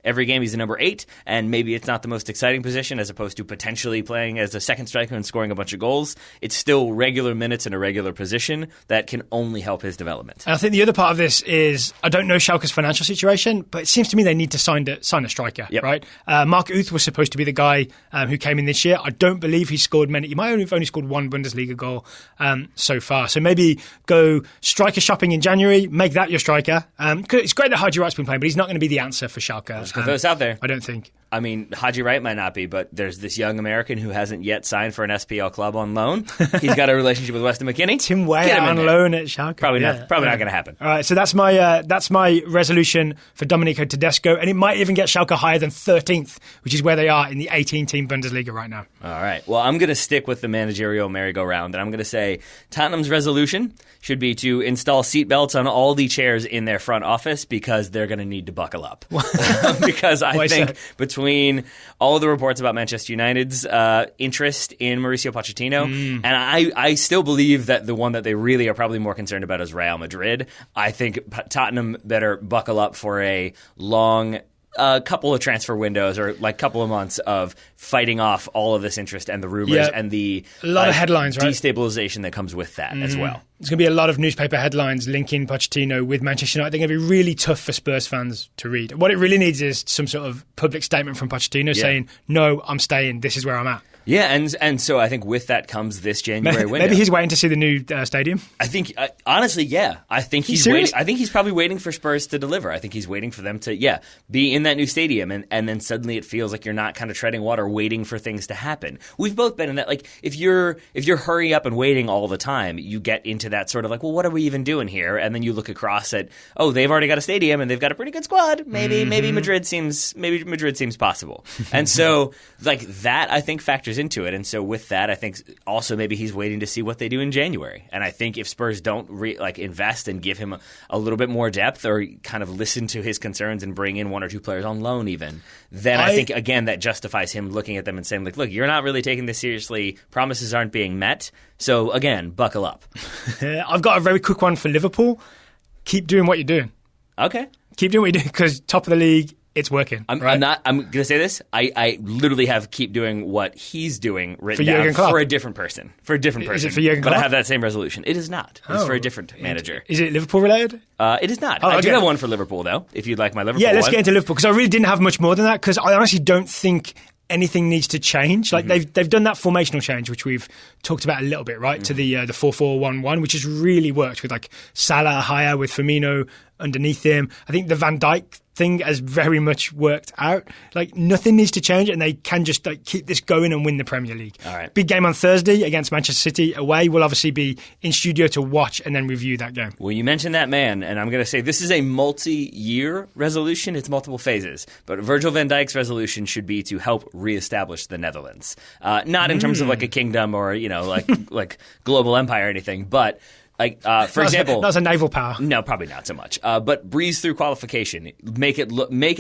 every game he's a number 8, and maybe it's not the most exciting position as opposed to potentially playing as a second striker and scoring a bunch of goals, it's still regular minutes in a regular position that can only help his development. And I think the other part of this is, I don't know Schalke's financial situation, but it seems to me they need to sign a striker, right? Mark Uth was supposed to be the guy who came in this year. I don't believe he scored many. He might have only scored one Bundesliga goal so far. So maybe go striker shopping in January, make that your striker. It's great that Haji Wright's been playing, but he's not going to be the answer for Schalke. Just throw this out there. I don't think. I mean, Haji Wright might not be, but there's this young American who hasn't yet signed for an SPL club on loan. He's got a relationship with Weston McKennie. Tim Weah on loan at Schalke. Probably not going to happen. All right, so that's my resolution for Domenico Tedesco, and it might even get Schalke higher than 13th, which is where they are in the 18-team Bundesliga right now. All right. Well, I'm going to stick with the managerial merry-go-round, and I'm going to say Tottenham's resolution should be to install seatbelts on all the chairs in their front office because they're going to need to buckle up. Because I think between all of the reports about Manchester United's interest in Mauricio Pochettino, and I still believe that the one that they really are probably more concerned about is Real Madrid. I think Tottenham better buckle up for a long couple of transfer windows or like couple of months of fighting off all of this interest and the rumors and the a lot of headlines, right? Destabilization that comes with that as well. There's going to be a lot of newspaper headlines linking Pochettino with Manchester United. They're going to be really tough for Spurs fans to read. What it really needs is some sort of public statement from Pochettino saying, no, I'm staying, this is where I'm at. Yeah, and so I think with that comes this January window. Maybe he's waiting to see the new stadium. I think, honestly, yeah. I think he's waiting. I think he's probably waiting for Spurs to deliver. I think he's waiting for them to, be in that new stadium, and then suddenly it feels like you're not kind of treading water, waiting for things to happen. We've both been in that. Like, if you're hurry up and waiting all the time, you get into that sort of like, well, what are we even doing here? And then you look across at, oh, they've already got a stadium and they've got a pretty good squad. Maybe Madrid seems possible. And so like that, I think factors into it. And so with that, I think also maybe he's waiting to see what they do in January. And I think if Spurs don't invest and give him a little bit more depth or kind of listen to his concerns and bring in one or two players on loan even, then I think, again, that justifies him looking at them and saying, like, look, you're not really taking this seriously. Promises aren't being met. So, again, buckle up. I've got a very quick one for Liverpool. Keep doing what you're doing. Okay. Keep doing what you're doing because top of the league, it's working. I'm going to say this. I literally have keep doing what he's doing written down for a different person. Is it for Jurgen Klopp? But I have that same resolution. It is not. It's for a different manager. Is it Liverpool related? It is not. I do have one for Liverpool, though, if you'd like my Liverpool one. Yeah, let's get into Liverpool because I really didn't have much more than that because I honestly don't think anything needs to change. Like they've done that formational change, which we've talked about a little bit, right? To the 4-4-1-1, which has really worked with like Salah higher with Firmino underneath him. I think the Van Dijk thing has very much worked out. Like, nothing needs to change, and they can just like keep this going and win the Premier League. All right. Big game on Thursday against Manchester City away. We'll obviously be in studio to watch and then review that game. Well, you mentioned that man, and I'm going to say this is a multi-year resolution. It's multiple phases. But Virgil van Dijk's resolution should be to help reestablish the Netherlands. Not in terms of like a kingdom or, like global empire or anything, but like, for example, that's a naval power. No, probably not so much. But breeze through qualification, make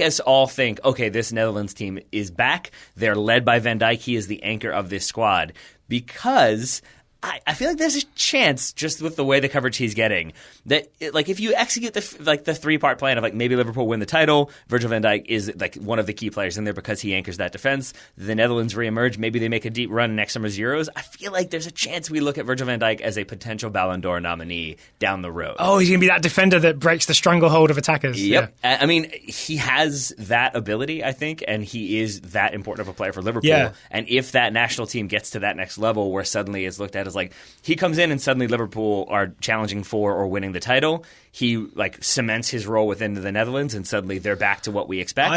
us all think, okay, this Netherlands team is back. They're led by Van Dijk. He is the anchor of this squad because I feel like there's a chance, just with the way the coverage he's getting, that if you execute the 3-part plan of like maybe Liverpool win the title, Virgil van Dijk is like one of the key players in there because he anchors that defense. The Netherlands reemerge. Maybe they make a deep run next summer's Euros. I feel like there's a chance we look at Virgil van Dijk as a potential Ballon d'Or nominee down the road. Oh, he's going to be that defender that breaks the stranglehold of attackers. Yep. Yeah. I mean, he has that ability, I think, and he is that important of a player for Liverpool. Yeah. And if that national team gets to that next level where suddenly it's looked at as like he comes in and suddenly Liverpool are challenging for or winning the title, he like cements his role within the Netherlands and suddenly they're back to what we expect.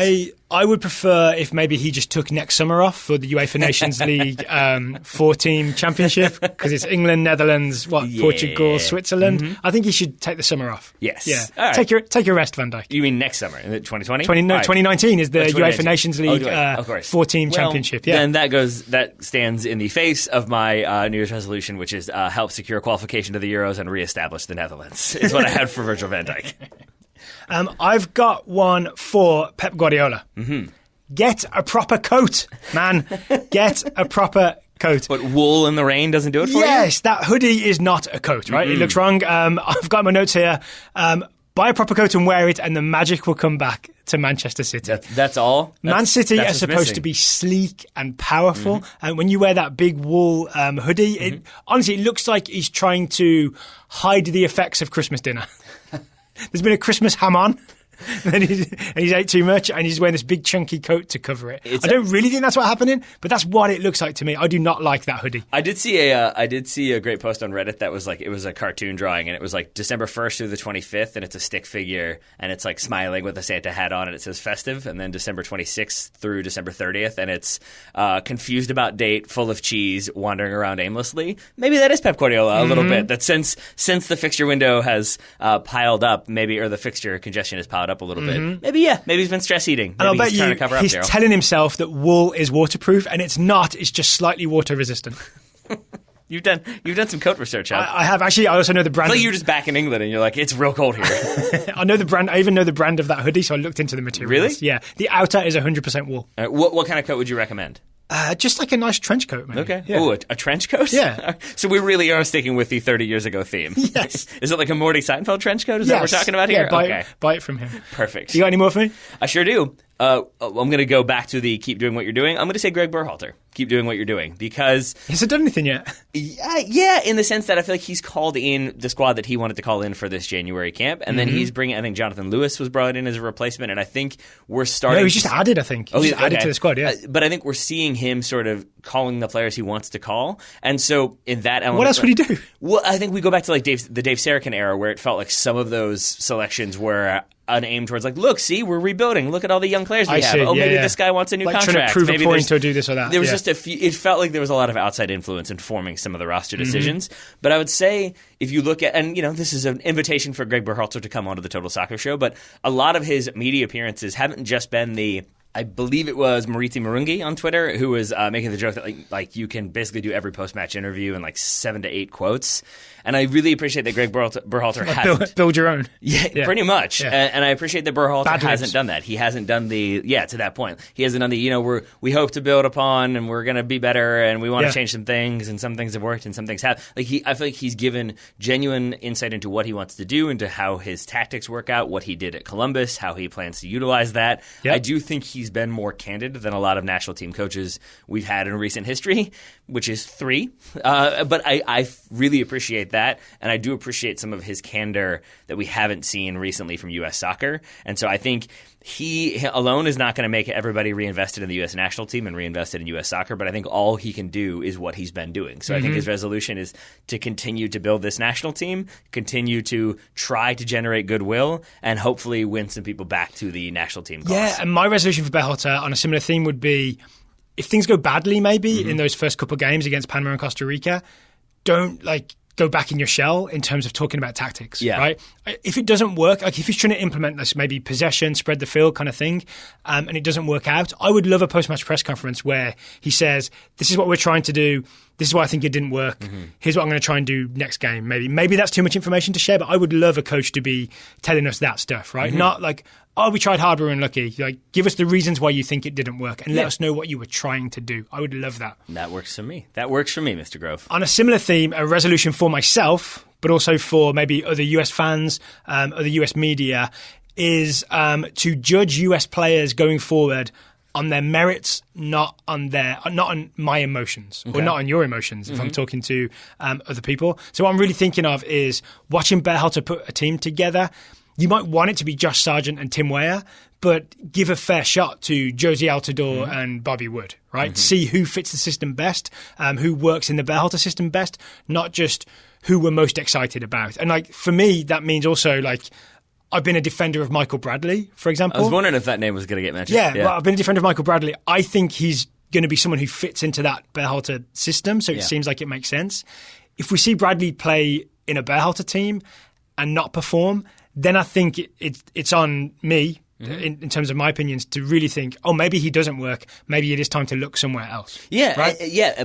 I would prefer if maybe he just took next summer off for the UEFA Nations League 4-team championship because it's England, Netherlands, Portugal, Switzerland. Mm-hmm. I think he should take the summer off. Yes. Yeah. Right. Take your rest, Van Dijk. You mean next summer, in 2020? 2019 is the UEFA Nations League 4-team championship. Yeah. Then that stands in the face of my New Year's resolution, which is help secure qualification to the Euros and reestablish the Netherlands. Is what I had for Virgil van Dijk. I've got one for Pep Guardiola. Mm-hmm. Get a proper coat, man. Get a proper coat. But wool in the rain doesn't do it for you? Yes, that hoodie is not a coat, right? Mm-hmm. It looks wrong. I've got my notes here. Buy a proper coat and wear it, and the magic will come back to Manchester City. That's all? Man City are supposed to be sleek and powerful, and when you wear that big wool hoodie, it honestly, it looks like he's trying to hide the effects of Christmas dinner. There's been a Christmas ham on. And he's ate too much, and he's wearing this big chunky coat to cover it. I don't really think that's what's happening, but that's what it looks like to me. I do not like that hoodie. I did see a great post on Reddit that was like, it was a cartoon drawing, and it was like December 1st through the 25th, and it's a stick figure, and it's like smiling with a Santa hat on, and it says festive, and then December 26th through December 30th, and it's confused about date, full of cheese, wandering around aimlessly. Maybe that is Pep Guardiola a little bit. That since the fixture window has piled up, or the fixture congestion has piled up a little bit. Maybe he's been stress eating. Maybe and I'll bet he's trying to cover up. He's telling himself that wool is waterproof, and it's not. It's just slightly water resistant. You've done some coat research, huh? I have actually. I also know the brand. It's like you're just back in England, and you're like, it's real cold here. I know the brand. I even know the brand of that hoodie, so I looked into the materials. Really? Yeah. The outer is 100% wool. What kind of coat would you recommend? Just like a nice trench coat, maybe. Okay. Yeah. Oh, a trench coat? Yeah. So we really are sticking with the 30 years ago theme. Yes. Is it like a Morty Seinfeld trench coat? Is that what we're talking about here? Yeah, buy it from him. Perfect. You got any more for me? I sure do. I'm going to go back to the keep doing what you're doing. I'm going to say Greg Berhalter. Keep doing what you're doing because... Has he done anything yet? Yeah, in the sense that I feel like he's called in the squad that he wanted to call in for this January camp. And then he's bringing... I think Jonathan Lewis was brought in as a replacement. And I think we're starting... No, he's just added, I think. He's just added to the squad, yeah. But I think we're seeing him sort of calling the players he wants to call. And so in that element... What else would he do? Well, I think we go back to like the Dave Sarachan era where it felt like some of those selections were... an aim towards like, look, see, we're rebuilding. Look at all the young players we have. Maybe this guy wants a new contract. Trying to prove maybe a point or do this or that. There was just a few. It felt like there was a lot of outside influence in forming some of the roster decisions. But I would say if you look at, and this is an invitation for Greg Berhalter to come onto the Total Soccer Show, but a lot of his media appearances haven't just been I believe it was Mariti Marungi on Twitter who was making the joke that like you can basically do every post-match interview in like 7 to 8 quotes. And I really appreciate that Greg Berhalter hasn't. Build your own. Yeah, pretty much. Yeah. And I appreciate that Berhalter hasn't done that. He hasn't done to that point. He hasn't done we hope to build upon and we're going to be better and we want to change some things and some things have worked and some things have. I feel like he's given genuine insight into what he wants to do, into how his tactics work out, what he did at Columbus, how he plans to utilize that. Yep. I do think he's been more candid than a lot of national team coaches we've had in recent history, which is 3. But I really appreciate that, and I do appreciate some of his candor that we haven't seen recently from U.S. soccer. And so I think he alone is not going to make everybody reinvested in the U.S. national team and reinvested in U.S. soccer, but I think all he can do is what he's been doing. So I think his resolution is to continue to build this national team, continue to try to generate goodwill, and hopefully win some people back to the national team cause. Yeah, and my resolution for Berhalter on a similar theme would be, if things go badly maybe in those first couple of games against Panama and Costa Rica, don't go back in your shell in terms of talking about tactics, right? If it doesn't work, if he's trying to implement this maybe possession, spread the field kind of thing, and it doesn't work out, I would love a post-match press conference where he says, this is what we're trying to do, this is why I think it didn't work, here's what I'm going to try and do next game. Maybe that's too much information to share, but I would love a coach to be telling us that stuff, right? Not like, oh, we tried hard, we were unlucky. Give us the reasons why you think it didn't work and let us know what you were trying to do. I would love that. That works for me. Mr. Grove. On a similar theme, a resolution for myself, but also for maybe other US fans, other US media, is to judge US players going forward on their merits, not on my emotions, or not on your emotions, if I'm talking to other people. So what I'm really thinking of is watching Berhalter put a team together. You might want it to be Josh Sargent and Tim Weah, but give a fair shot to Josie Altidore and Bobby Wood, right? See who fits the system best, who works in the Berhalter system best, not just who we're most excited about. And for me, that means also I've been a defender of Michael Bradley, for example. I was wondering if that name was going to get mentioned. Yeah, well, I've been a defender of Michael Bradley. I think he's going to be someone who fits into that Berhalter system, so it seems like it makes sense. If we see Bradley play in a Berhalter team and not perform, then I think it's on me, in terms of my opinions, to really think, maybe he doesn't work. Maybe it is time to look somewhere else. Yeah, right?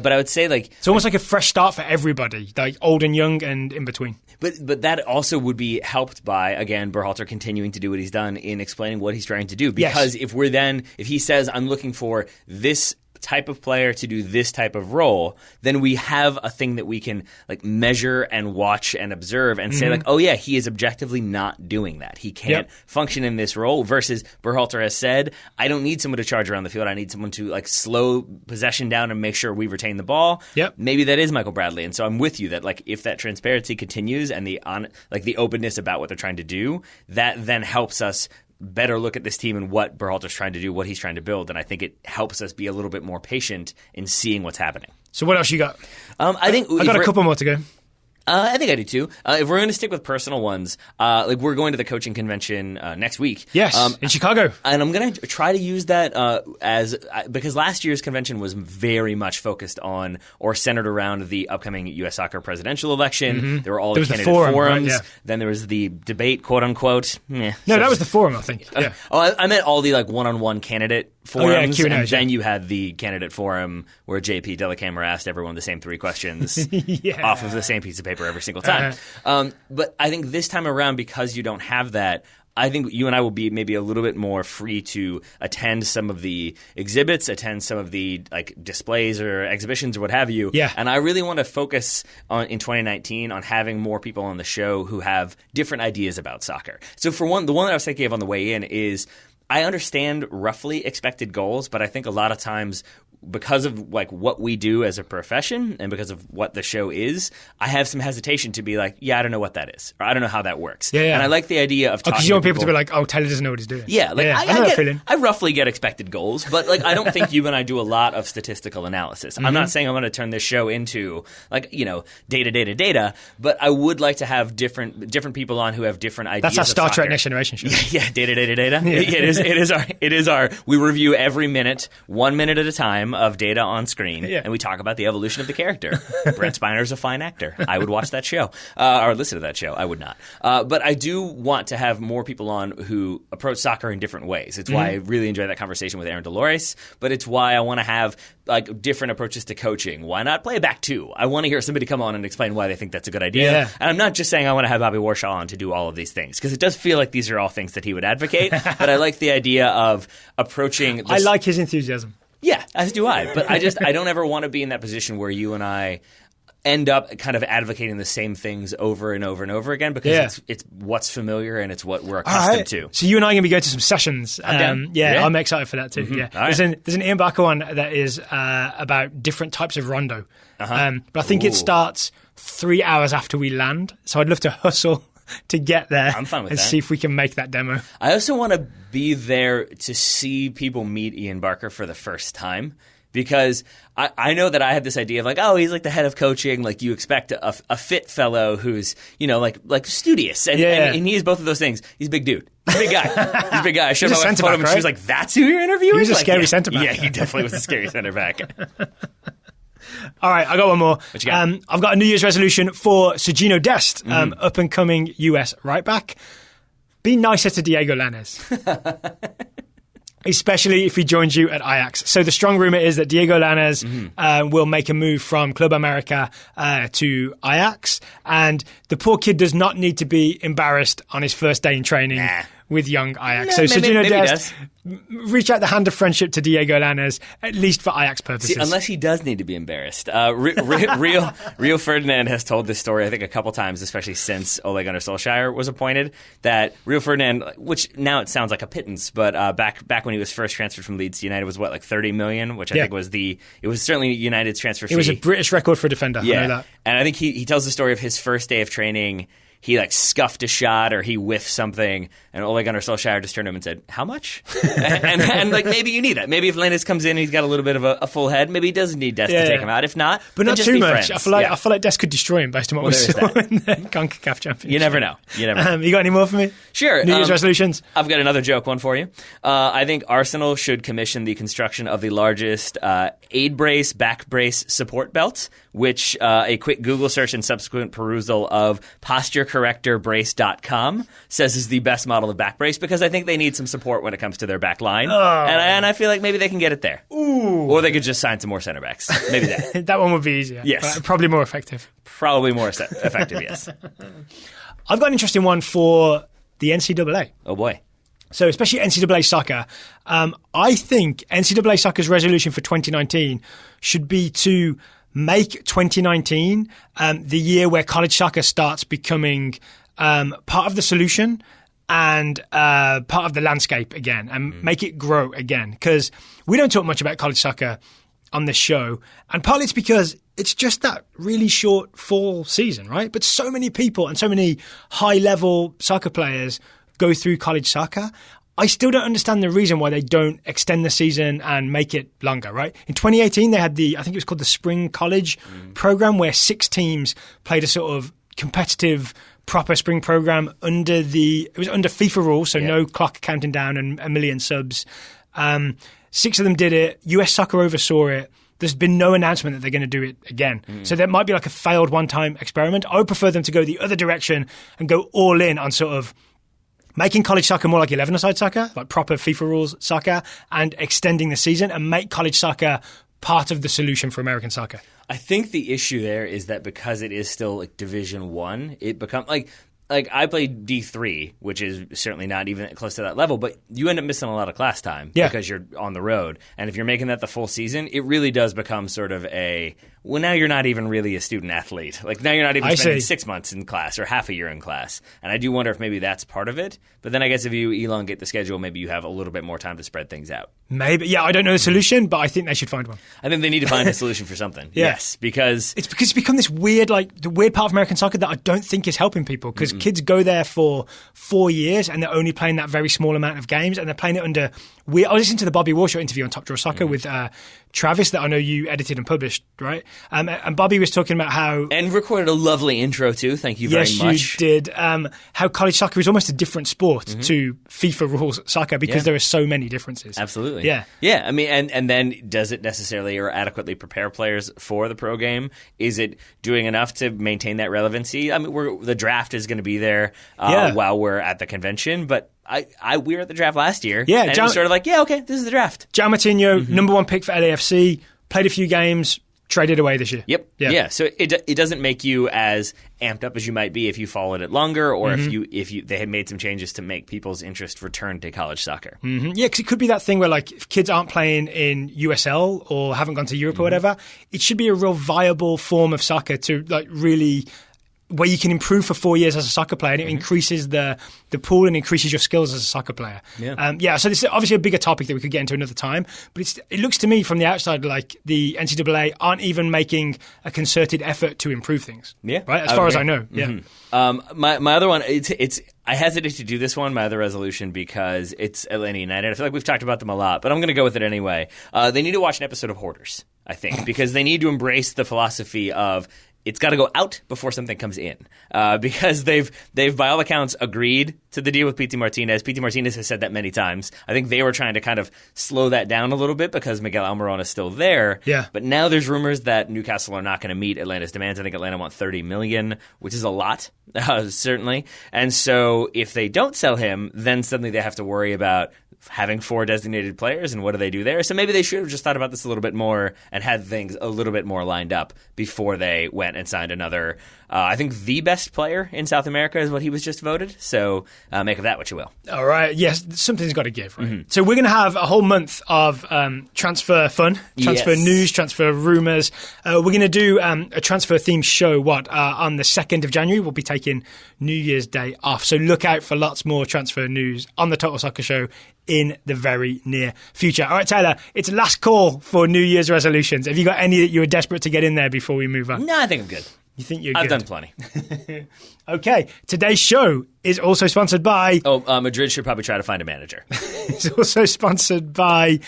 But I would say it's almost like a fresh start for everybody, old and young and in between. But that also would be helped by, again, Berhalter continuing to do what he's done in explaining what he's trying to do. Because if he says, I'm looking for this type of player to do this type of role, then we have a thing that we can measure and watch and observe and say he is objectively not doing that. He can't function in this role, versus Berhalter has said, I don't need someone to charge around the field. I need someone to slow possession down and make sure we retain the ball. Maybe that is Michael Bradley. And so I'm with you that if that transparency continues and the openness about what they're trying to do, that then helps us better look at this team and what Berhalter's trying to do, what he's trying to build, and I think it helps us be a little bit more patient in seeing what's happening. So what else you got? I got a couple more to go. I think I do too. If we're going to stick with personal ones, we're going to the coaching convention next week. Yes, in Chicago. And I'm going to try to use that because last year's convention was very much focused on or centered around the upcoming U.S. soccer presidential election. There were all the candidate forums. Right? Yeah. Then there was the debate, quote unquote. That was the forum, I think. Yeah. I meant all the one-on-one candidate forums. Q&A, and then you had the candidate forum where JP Dellacamera asked everyone the same 3 questions off of the same piece of paper every single time. But I think this time around, because you don't have that, I think you and I will be maybe a little bit more free to attend some of the exhibits, attend some of the displays or exhibitions or what have you. Yeah. And I really want to focus in 2019 on having more people on the show who have different ideas about soccer. So for one, the one that I was thinking of on the way in is, I understand roughly expected goals, but I think a lot of times, because of what we do as a profession and because of what the show is, I have some hesitation to be I don't know what that is, or I don't know how that works. And I like the idea of talking because you want people to be Taylor doesn't know what he's doing. I roughly get expected goals, but I don't think you and I do a lot of statistical analysis. I'm not saying I'm going to turn this show into data, but I would like to have different people on who have different ideas. That's our Star Trek Next Generation show. Data. It is our. We review every minute, 1 minute at a time, of data on screen, and we talk about the evolution of the character. Brent Spiner's a fine actor. I would watch that show, or listen to that show. I would not. But I do want to have more people on who approach soccer in different ways. It's why I really enjoy that conversation with Aaron Dolores, but it's why I want to have different approaches to coaching. Why not play back too? I want to hear somebody come on and explain why they think that's a good idea. And I'm not just saying I want to have Bobby Warshaw on to do all of these things, because it does feel like these are all things that he would advocate, but I like the idea of approaching I like his enthusiasm. Yeah, as do I. But I don't ever want to be in that position where you and I end up kind of advocating the same things over and over and over again, because it's what's familiar and it's what we're accustomed to. So you and I are going to be going to some sessions. I'm excited for that too. There's an Ian Barker one that is about different types of rondo. But I think it starts 3 hours after we land. So I'd love to hustle to get there. I'm fine with and that. see if we can make that demo. I also want to be there to see people meet Ian Barker for the first time. Because I know that I have this idea of like, oh, he's like the head of coaching. Like you expect a fit fellow who's, like studious. And he is both of those things. He's a big dude. He's a big guy. He's a big guy. I showed my wife a photo and she was like, that's who you're interviewing? He was a scary centre back. Yeah, he definitely was a scary centre back. All right, I got one more. What you got? I've got a New Year's resolution for Sergino Dest, up and coming US right back. Be nicer to Diego Lainez. Especially if he joins you at Ajax. So the strong rumour is that Diego Lainez will make a move from Club America to Ajax. And the poor kid does not need to be embarrassed on his first day in training with young Ajax. So Sergino Dest, reach out the hand of friendship to Diego Lainez, at least for Ajax purposes. See, unless he does need to be embarrassed. Rio Ferdinand has told this story, I think, a couple times, especially since Ole Gunnar Solskjaer was appointed, that Rio Ferdinand, which now it sounds like a pittance, but back when he was first transferred from Leeds to United was like 30 million, which I think was it was certainly United's transfer fee. It was a British record for a defender. Yeah. I know that. And I think he tells the story of his first day of training. He like scuffed a shot or he whiffed something, and Ole Gunnar Solskjaer just turned to him and said, "How much?" and like maybe you need that. Maybe if Lainez comes in and he's got a little bit of a full head, maybe he doesn't need Dest to take him out. If not, but then not just too be much. friends. I feel like Dest could destroy him based on what we saw in the CONCACAF Championship. You never know. You got any more for me? Sure. New Year's resolutions. I've got another joke one for you. I think Arsenal should commission the construction of the largest aid brace, back brace support belt, which a quick Google search and subsequent perusal of posturecorrectorbrace.com says is the best model of back brace, because I think they need some support when it comes to their back line. And I feel like maybe they can get it there. Ooh. Or they could just sign some more center backs. Maybe that. That one would be easier. Yes. Probably more effective. Probably more effective, yes. I've got an interesting one for the NCAA. Oh, boy. So especially NCAA soccer. I think NCAA soccer's resolution for 2019 should be to make 2019 the year where college soccer starts becoming part of the solution and part of the landscape again, and make it grow again. Because we don't talk much about college soccer on this show, and partly it's because it's just that really short fall season, right? But so many people and so many high-level soccer players go through college soccer. I still don't understand the reason why they don't extend the season and make it longer, right? In 2018, they had I think it was called the Spring College program, where 6 teams played a sort of competitive, proper spring program under FIFA rules, so no clock counting down and a million subs. 6 of them did it. US Soccer oversaw it. There's been no announcement that they're going to do it again. So that might be like a failed one-time experiment. I would prefer them to go the other direction and go all in on sort of making college soccer more like 11-a-side soccer, like proper FIFA rules soccer, and extending the season and make college soccer part of the solution for American soccer. I think the issue there is that because it is still like Division 1, it becomes like I played D3, which is certainly not even close to that level, but you end up missing a lot of class time because you're on the road. And if you're making that the full season, it really does become sort of now you're not even really a student athlete. Like now you're not even spending 6 months in class or half a year in class. And I do wonder if maybe that's part of it. But then I guess if you elongate the schedule, maybe you have a little bit more time to spread things out. Maybe. Yeah, I don't know the solution, but I think they should find one. I think they need to find a solution for something. Yes, because it's become this weird, like the weird part of American soccer that I don't think is helping people, because kids go there for 4 years and they're only playing that very small amount of games, and they're playing it under I listened to the Bobby Warshaw interview on Top Draw Soccer with Travis that I know you edited and published, right? And Bobby was talking about how... And recorded a lovely intro too, thank you very much. Yes, you did. How college soccer is almost a different sport to FIFA rules soccer, because there are so many differences. Absolutely. Yeah. Yeah, I mean, and then does it necessarily or adequately prepare players for the pro game? Is it doing enough to maintain that relevancy? I mean, the draft is going to be there while we're at the convention, but... we were at the draft last year, and it was sort of like, okay, this is the draft. João Moutinho, number 1 pick for LAFC, played a few games, traded away this year. Yep. Yeah. So it doesn't make you as amped up as you might be if you followed it longer, or if they had made some changes to make people's interest return to college soccer. Yeah, because it could be that thing where like if kids aren't playing in USL or haven't gone to Europe or whatever, it should be a real viable form of soccer to like really where you can improve for 4 years as a soccer player, and it increases the pool and increases your skills as a soccer player. So this is obviously a bigger topic that we could get into another time, but it looks to me from the outside like the NCAA aren't even making a concerted effort to improve things. Yeah, right. As far as I know. Mm-hmm. My other one, it's I hesitate to do this one, my other resolution, because it's Atlanta United. I feel like we've talked about them a lot, but I'm going to go with it anyway. They need to watch an episode of Hoarders, I think, because they need to embrace the philosophy of it's got to go out before something comes in, because they've by all accounts agreed to the deal with Pity Martinez. Pity Martinez has said that many times. I think they were trying to kind of slow that down a little bit because Miguel Almiron is still there. Yeah. But now there's rumors that Newcastle are not going to meet Atlanta's demands. I think Atlanta want $30 million, which is a lot, certainly. And so if they don't sell him, then suddenly they have to worry about having 4 designated players, and what do they do there? So maybe they should have just thought about this a little bit more and had things a little bit more lined up before they went and signed another. I think the best player in South America is what he was just voted. So make of that what you will. All right. Yes, something's got to give. Right? Mm-hmm. So we're going to have a whole month of transfer fun, transfer news, transfer rumours. We're going to do a transfer-themed show, on the 2nd of January. We'll be taking New Year's Day off. So look out for lots more transfer news on the Total Soccer Show in the very near future. All right, Tyler, it's last call for New Year's resolutions. Have you got any that you were desperate to get in there before we move on? No, I think I'm good. You think you're I've good? Done plenty. Okay, today's show is also sponsored by... Madrid should probably try to find a manager. It's also sponsored by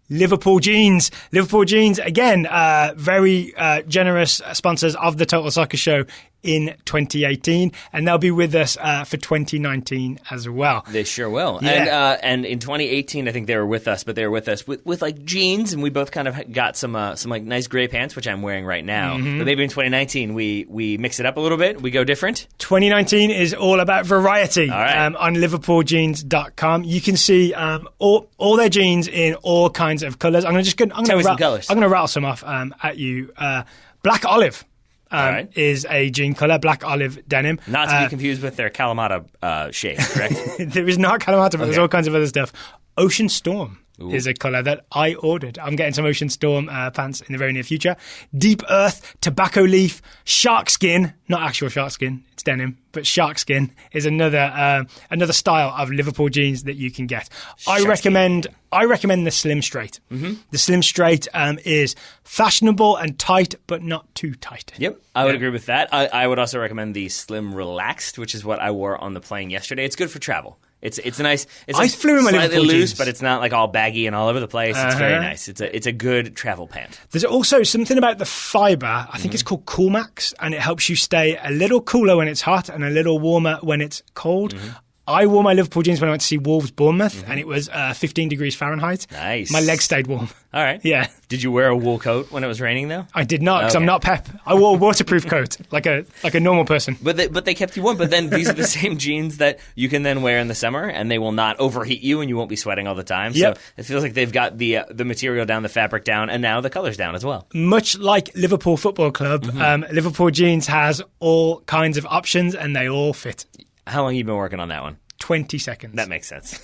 Liverpool Jeans. Liverpool Jeans, again, very generous sponsors of the Total Soccer Show in 2018, and they'll be with us for 2019 as well. They sure will. Yeah. And in 2018, I think they were with us, but they were with us with like jeans, and we both kind of got some like nice gray pants, which I'm wearing right now. Mm-hmm. But maybe in 2019 we mix it up a little bit. We go different. 2019 is all about variety. All right. On liverpooljeans.com. You can see all their jeans in all kinds of colours. I'm going to rattle some off at you. Black olive. Is a jean colour, black olive denim. Not to be confused with their Kalamata shade, correct? There is not Kalamata, but there's all kinds of other stuff. Ocean Storm is a colour that I ordered. I'm getting some Ocean Storm pants in the very near future. Deep Earth, Tobacco Leaf, Shark Skin, not actual shark skin, it's denim, but Shark Skin is another style of Liverpool jeans that you can get. I recommend the Slim Straight. Mm-hmm. The Slim Straight is fashionable and tight, but not too tight. Yep, I would agree with that. I would also recommend the Slim Relaxed, which is what I wore on the plane yesterday. It's good for travel. It's nice. It's I flew in my slightly Liverpool loose, jeans, but it's not like all baggy and all over the place. It's very nice. It's a good travel pant. There's also something about the fibre. I think it's called Cool Max, and it helps you stay a little cooler when it's hot and a little warmer when it's cold. Mm-hmm. I wore my Liverpool jeans when I went to see Wolves Bournemouth, and it was 15 degrees Fahrenheit. Nice. My legs stayed warm. All right. Yeah. Did you wear a wool coat when it was raining, though? I did not, because I'm not Pep. I wore a waterproof coat, like a normal person. But they kept you warm. But then these are the same jeans that you can then wear in the summer, and they will not overheat you, and you won't be sweating all the time. Yep. So it feels like they've got the material down, the fabric down, and now the colors down as well. Much like Liverpool Football Club, Liverpool Jeans has all kinds of options, and they all fit. How long have you been working on that one? 20 seconds. That makes sense.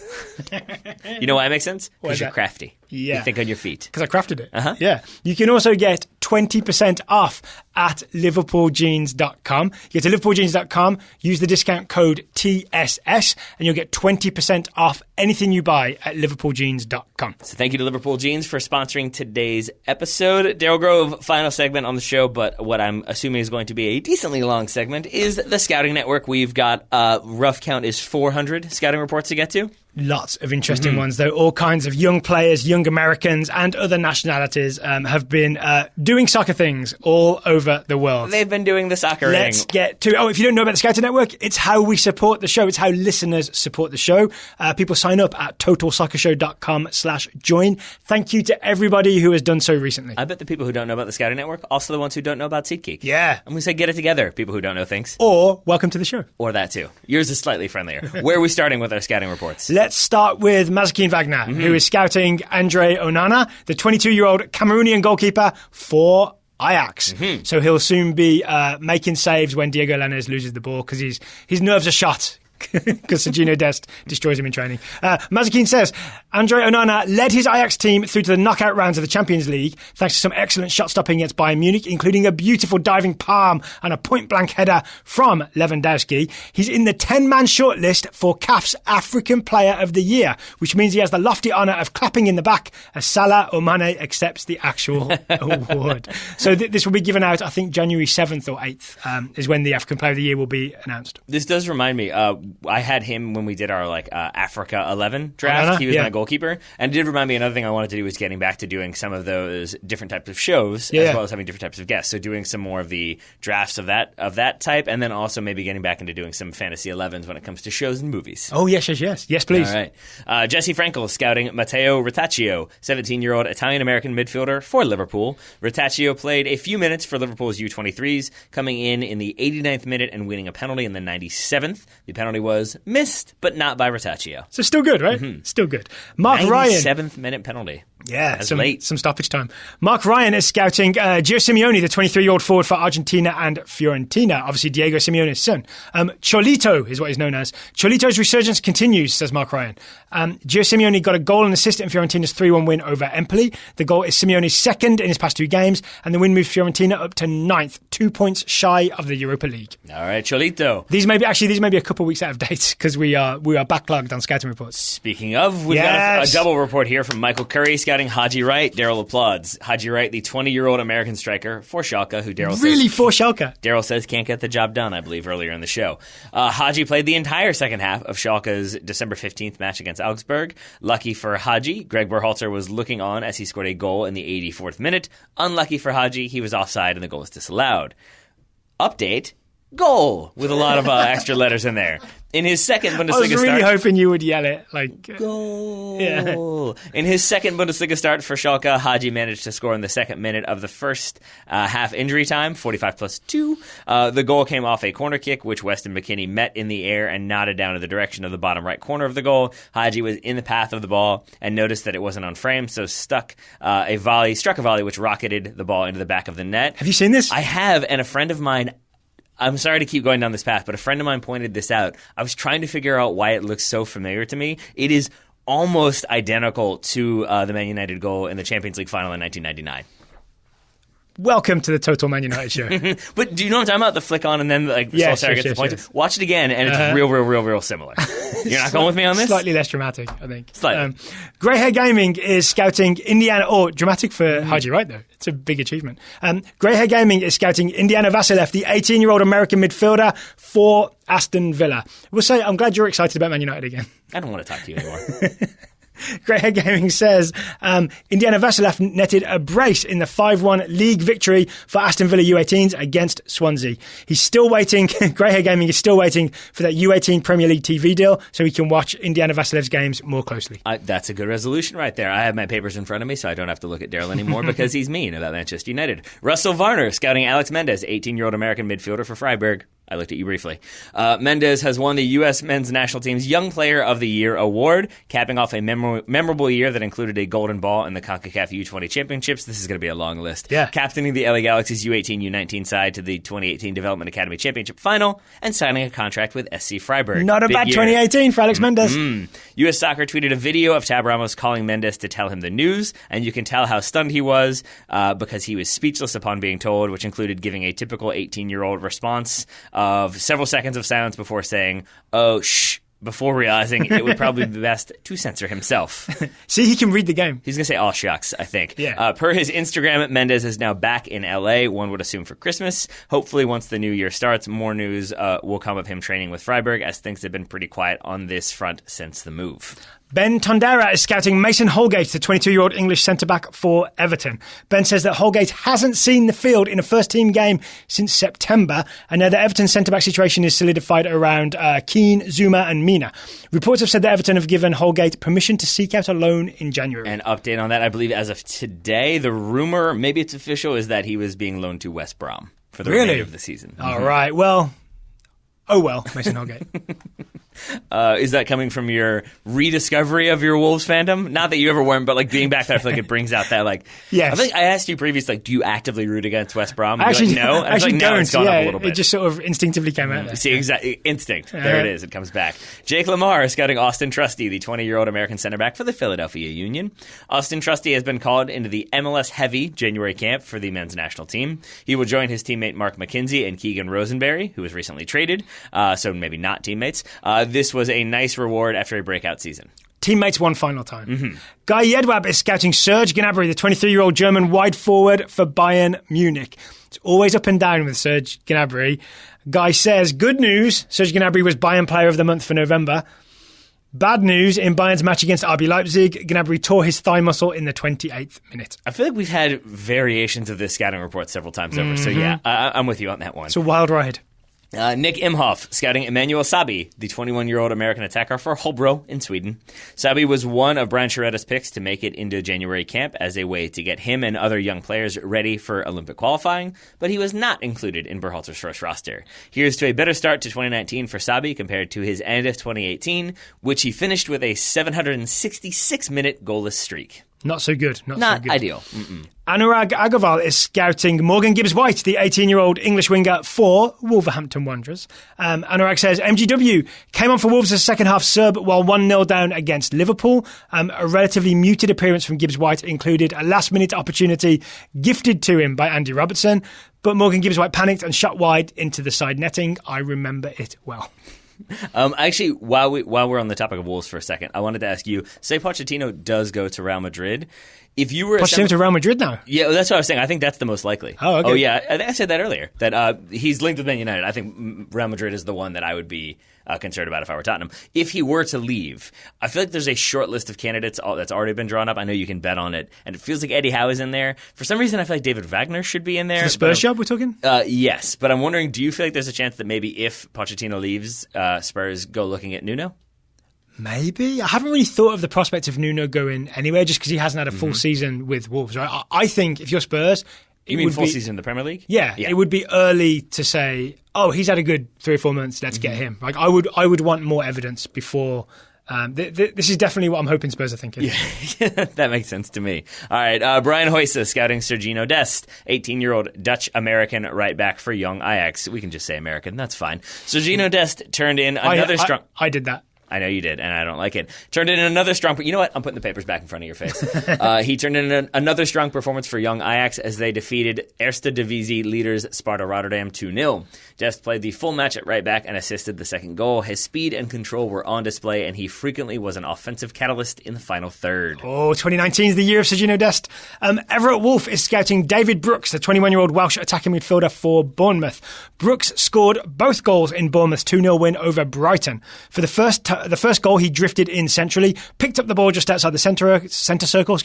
You know why it makes sense? Because you're crafty. Yeah. You think on your feet. Because I crafted it. Uh-huh. Yeah. You can also get 20% off at liverpooljeans.com. You get to liverpooljeans.com, use the discount code TSS, and you'll get 20% off anything you buy at liverpooljeans.com. So thank you to Liverpool Jeans for sponsoring today's episode. Daryl Grove, final segment on the show, but what I'm assuming is going to be a decently long segment is the Scouting Network. We've got, rough count is 400 scouting reports to get to. Lots of interesting ones, though. All kinds of young players, young Americans, and other nationalities have been doing soccer things all over the world. They've been doing the soccer ring. Let's get to... Oh, if you don't know about the Scouting Network, it's how we support the show. It's how listeners support the show. People sign up at totalsoccershow.com/join. Thank you to everybody who has done so recently. I bet the people who don't know about the Scouting Network also the ones who don't know about SeatGeek. Yeah. And we say get it together, people who don't know things. Or welcome to the show. Or that too. Yours is slightly friendlier. Where are we starting with our scouting reports? Let's start with Mazakine Wagner, who is scouting Andre Onana, the 22-year-old Cameroonian goalkeeper for Ajax. So he'll soon be making saves when Diego Lainez loses the ball because his nerves are shot because Serginho Dest destroys him in training. Mazakine says, Andre Onana led his Ajax team through to the knockout rounds of the Champions League thanks to some excellent shot stopping against Bayern Munich, including a beautiful diving palm and a point-blank header from Lewandowski. He's in the 10-man shortlist for CAF's African Player of the Year, which means he has the lofty honour of clapping in the back as Salah or Mane accepts the actual award. So this will be given out, I think, January 7th or 8th is when the African Player of the Year will be announced. This does remind me, I had him when we did our Africa 11 draft. He was my goalkeeper. And it did remind me, another thing I wanted to do was getting back to doing some of those different types of shows, as well as having different types of guests. So doing some more of the drafts of that type, and then also maybe getting back into doing some fantasy 11s when it comes to shows and movies. Oh, yes. Yes, please. All right. Jesse Frankel scouting Matteo Retaccio, 17-year-old Italian-American midfielder for Liverpool. Retaccio played a few minutes for Liverpool's U23s, coming in the 89th minute and winning a penalty in the 97th. The penalty was missed, but not by Retaccio. So still good, right? Mm-hmm. Still good. Mark Ryan. 97th minute penalty. Yeah, some stoppage time. Mark Ryan is scouting Gio Simeone, the 23-year-old forward for Argentina and Fiorentina, obviously Diego Simeone's son. Cholito is what he's known as. Cholito's resurgence continues, says Mark Ryan. Gio Simeone got a goal and assist in Fiorentina's 3-1 win over Empoli. The goal is Simeone's second in his past 2 games, and the win moves Fiorentina up to 9th, 2 points shy of the Europa League. All right, Cholito. These may be a couple of weeks out of date because we are backlogged on scouting reports. Speaking of, we've got a double report here from Michael Curry scouting Haji Wright. Daryl applauds. Haji Wright, the 20-year-old American striker for Schalke, who Daryl says can't get the job done, I believe, earlier in the show. Haji played the entire second half of Schalke's December 15th match against Augsburg. Lucky for Haji, Greg Berhalter was looking on as he scored a goal in the 84th minute. Unlucky for Haji, he was offside and the goal was disallowed. Update. Goal, with a lot of extra letters in there. In his second Bundesliga start... I was really hoping you would yell it. Goal. Yeah. In his second Bundesliga start for Schalke, Haji managed to score in the second minute of the first half injury time, 45 plus 2. The goal came off a corner kick, which Weston McKennie met in the air and nodded down to the direction of the bottom right corner of the goal. Haji was in the path of the ball and noticed that it wasn't on frame, so struck a volley, which rocketed the ball into the back of the net. Have you seen this? I have, and a friend of mine... I'm sorry to keep going down this path, but a friend of mine pointed this out. I was trying to figure out why it looks so familiar to me. It is almost identical to the Man United goal in the Champions League final in 1999. Welcome to the Total Man United show. But do you know what I'm talking about? The flick on and then Solskjaer gets the point. Yes. Watch it again, and it's real similar. You're not going with me on this? Slightly less dramatic, I think. Slightly. Grey Hair Gaming is scouting Indiana... Oh, dramatic for Haji Wright, though. It's a big achievement. Grey Hair Gaming is scouting Indiana Vassilev, the 18-year-old American midfielder for Aston Villa. We'll say, I'm glad you're excited about Man United again. I don't want to talk to you anymore. Grey Hair Gaming says Indiana Vassilev netted a brace in the 5-1 league victory for Aston Villa U18s against Swansea. He's still waiting. Grey Hair Gaming is still waiting for that U18 Premier League TV deal so he can watch Indiana Vassilev's games more closely. That's a good resolution right there. I have my papers in front of me, so I don't have to look at Daryl anymore because he's mean about Manchester United. Russell Varner scouting Alex Mendez, 18-year-old American midfielder for Freiburg. I looked at you briefly. Mendez has won the U.S. men's national team's Young Player of the Year award, capping off a memorable year that included a golden ball in the CONCACAF U20 championships. This is going to be a long list. Yeah. Captaining the LA Galaxy's U18, U19 side to the 2018 Development Academy Championship final and signing a contract with SC Freiburg. Not a bad 2018 for Alex Mendez. U.S. Soccer tweeted a video of Tab Ramos calling Mendez to tell him the news, and you can tell how stunned he was because he was speechless upon being told, which included giving a typical 18-year-old response of several seconds of silence before saying, "Oh, shh," before realizing it would probably be best to censor himself. See, he can read the game. He's going to say, "Oh, shucks," I think. Yeah. Per his Instagram, Mendez is now back in L.A., one would assume for Christmas. Hopefully, once the new year starts, more news will come of him training with Freiburg, as things have been pretty quiet on this front since the move. Ben Tondera is scouting Mason Holgate, the 22-year-old English centre-back for Everton. Ben says that Holgate hasn't seen the field in a first-team game since September, and now the Everton centre-back situation is solidified around Keane, Zuma and Mina. Reports have said that Everton have given Holgate permission to seek out a loan in January. An update on that, I believe, as of today, the rumour, maybe it's official, is that he was being loaned to West Brom for the remainder of the season. All right, well, Mason Holgate. Is that coming from your rediscovery of your Wolves fandom? Not that you ever weren't, but like being back there, I feel like it brings out that like. Yes. I think I asked you previously, like, do you actively root against West Brom? Actually, like, no. I actually like, don't. No, it's gone up a little bit. It just sort of instinctively came out there. See, exactly, instinct. There it is. It comes back. Jake Lamar is scouting Austin Trusty, the 20-year-old American center back for the Philadelphia Union. Austin Trusty has been called into the MLS-heavy January camp for the men's national team. He will join his teammate Mark McKenzie and Keegan Rosenberry, who was recently traded, so maybe not teammates. This was a nice reward after a breakout season. Teammates one final time. Guy Jedwab is scouting Serge Gnabry, the 23-year-old German wide forward for Bayern Munich. It's always up and down with Serge Gnabry. Guy says, good news, Serge Gnabry was Bayern Player of the Month for November. Bad news, in Bayern's match against RB Leipzig, Gnabry tore his thigh muscle in the 28th minute. I feel like we've had variations of this scouting report several times over, so yeah, I'm with you on that one. It's a wild ride. Nick Imhoff scouting Emmanuel Sabi, the 21-year-old American attacker for Hobro in Sweden. Sabi was one of Brian Chiaretta's picks to make it into January camp as a way to get him and other young players ready for Olympic qualifying, but he was not included in Berhalter's first roster. Here's to a better start to 2019 for Sabi compared to his end of 2018, which he finished with a 766-minute goalless streak. Not so good. Not so good. Ideal. Anurag Agarwal is scouting Morgan Gibbs-White, the 18-year-old English winger for Wolverhampton Wanderers. Anurag says, MGW came on for Wolves as a second-half sub while 1-0 down against Liverpool. A relatively muted appearance from Gibbs-White included a last-minute opportunity gifted to him by Andy Robertson, but Morgan Gibbs-White panicked and shot wide into the side netting. I remember it well. Actually, while we're on the topic of Wolves for a second, I wanted to ask you, say Pochettino does go to Real Madrid. If you were Pochettino to Real Madrid now? Yeah, that's what I was saying. I think that's the most likely. Oh, okay. Oh, yeah. I think I said that earlier, that he's linked with Man United. I think Real Madrid is the one that I would be concerned about if I were Tottenham. If he were to leave, I feel like there's a short list of candidates that's already been drawn up. I know you can bet on it, and it feels like Eddie Howe is in there. For some reason, I feel like David Wagner should be in there. For the Spurs job we're talking? Yes, but I'm wondering, do you feel like there's a chance that maybe if Pochettino leaves, Spurs go looking at Nuno? Maybe. I haven't really thought of the prospect of Nuno going anywhere just because he hasn't had a full season with Wolves. Right? I think if you're Spurs... You mean full season in the Premier League? Yeah, it would be early to say, oh, he's had a good 3 or 4 months, let's get him. Like I would want more evidence before... this is definitely what I'm hoping Spurs are thinking. Yeah, that makes sense to me. All right, Brian Hoysa scouting Sergino Dest, 18-year-old Dutch-American right back for Young Ajax. We can just say American, that's fine. Sergino Dest turned in another strong... I did that. I know you did, and I don't like it. Turned in another strong... You know what? I'm putting the papers back in front of your face. He turned in another strong performance for Young Ajax as they defeated Eerste Divisie leaders Sparta Rotterdam 2-0. Dest played the full match at right back and assisted the second goal. His speed and control were on display, and he frequently was an offensive catalyst in the final third. Oh, 2019 is the year of Sergino Dest. Everett Wolf is scouting David Brooks, the 21-year-old Welsh attacking midfielder for Bournemouth. Brooks scored both goals in Bournemouth's 2-0 win over Brighton. For the first goal, he drifted in centrally, picked up the ball just outside the centre circle,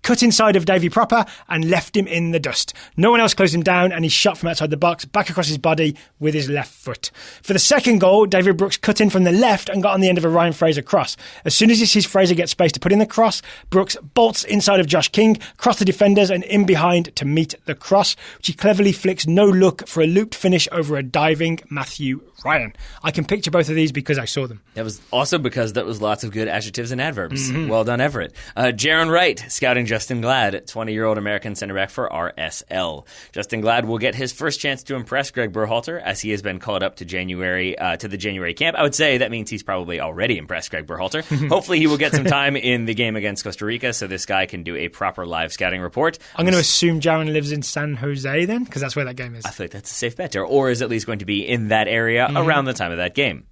cut inside of Davy Proper and left him in the dust. No one else closed him down, and he shot from outside the box, back across his body with his left foot. For the second goal, David Brooks cut in from the left and got on the end of a Ryan Fraser cross. As soon as he sees Fraser get space to put in the cross, Brooks bolts inside of Josh King, across the defenders and in behind to meet the cross, which he cleverly flicks no look for a looped finish over a diving Matthew Ryan. I can picture both of these because I saw them. That was also because that was lots of good adjectives and adverbs. Well done, Everett. Jaron Wright scouting Justin Glad, 20-year-old American center back for RSL. Justin Glad will get his first chance to impress Greg Berhalter as he has been called up to the January camp. I would say that means he's probably already impressed Greg Berhalter. Hopefully he will get some time in the game against Costa Rica so this guy can do a proper live scouting report. I'm going to assume Jaron lives in San Jose then, because that's where that game is. I feel like that's a safe bet, or is at least going to be in that area around the time of that game.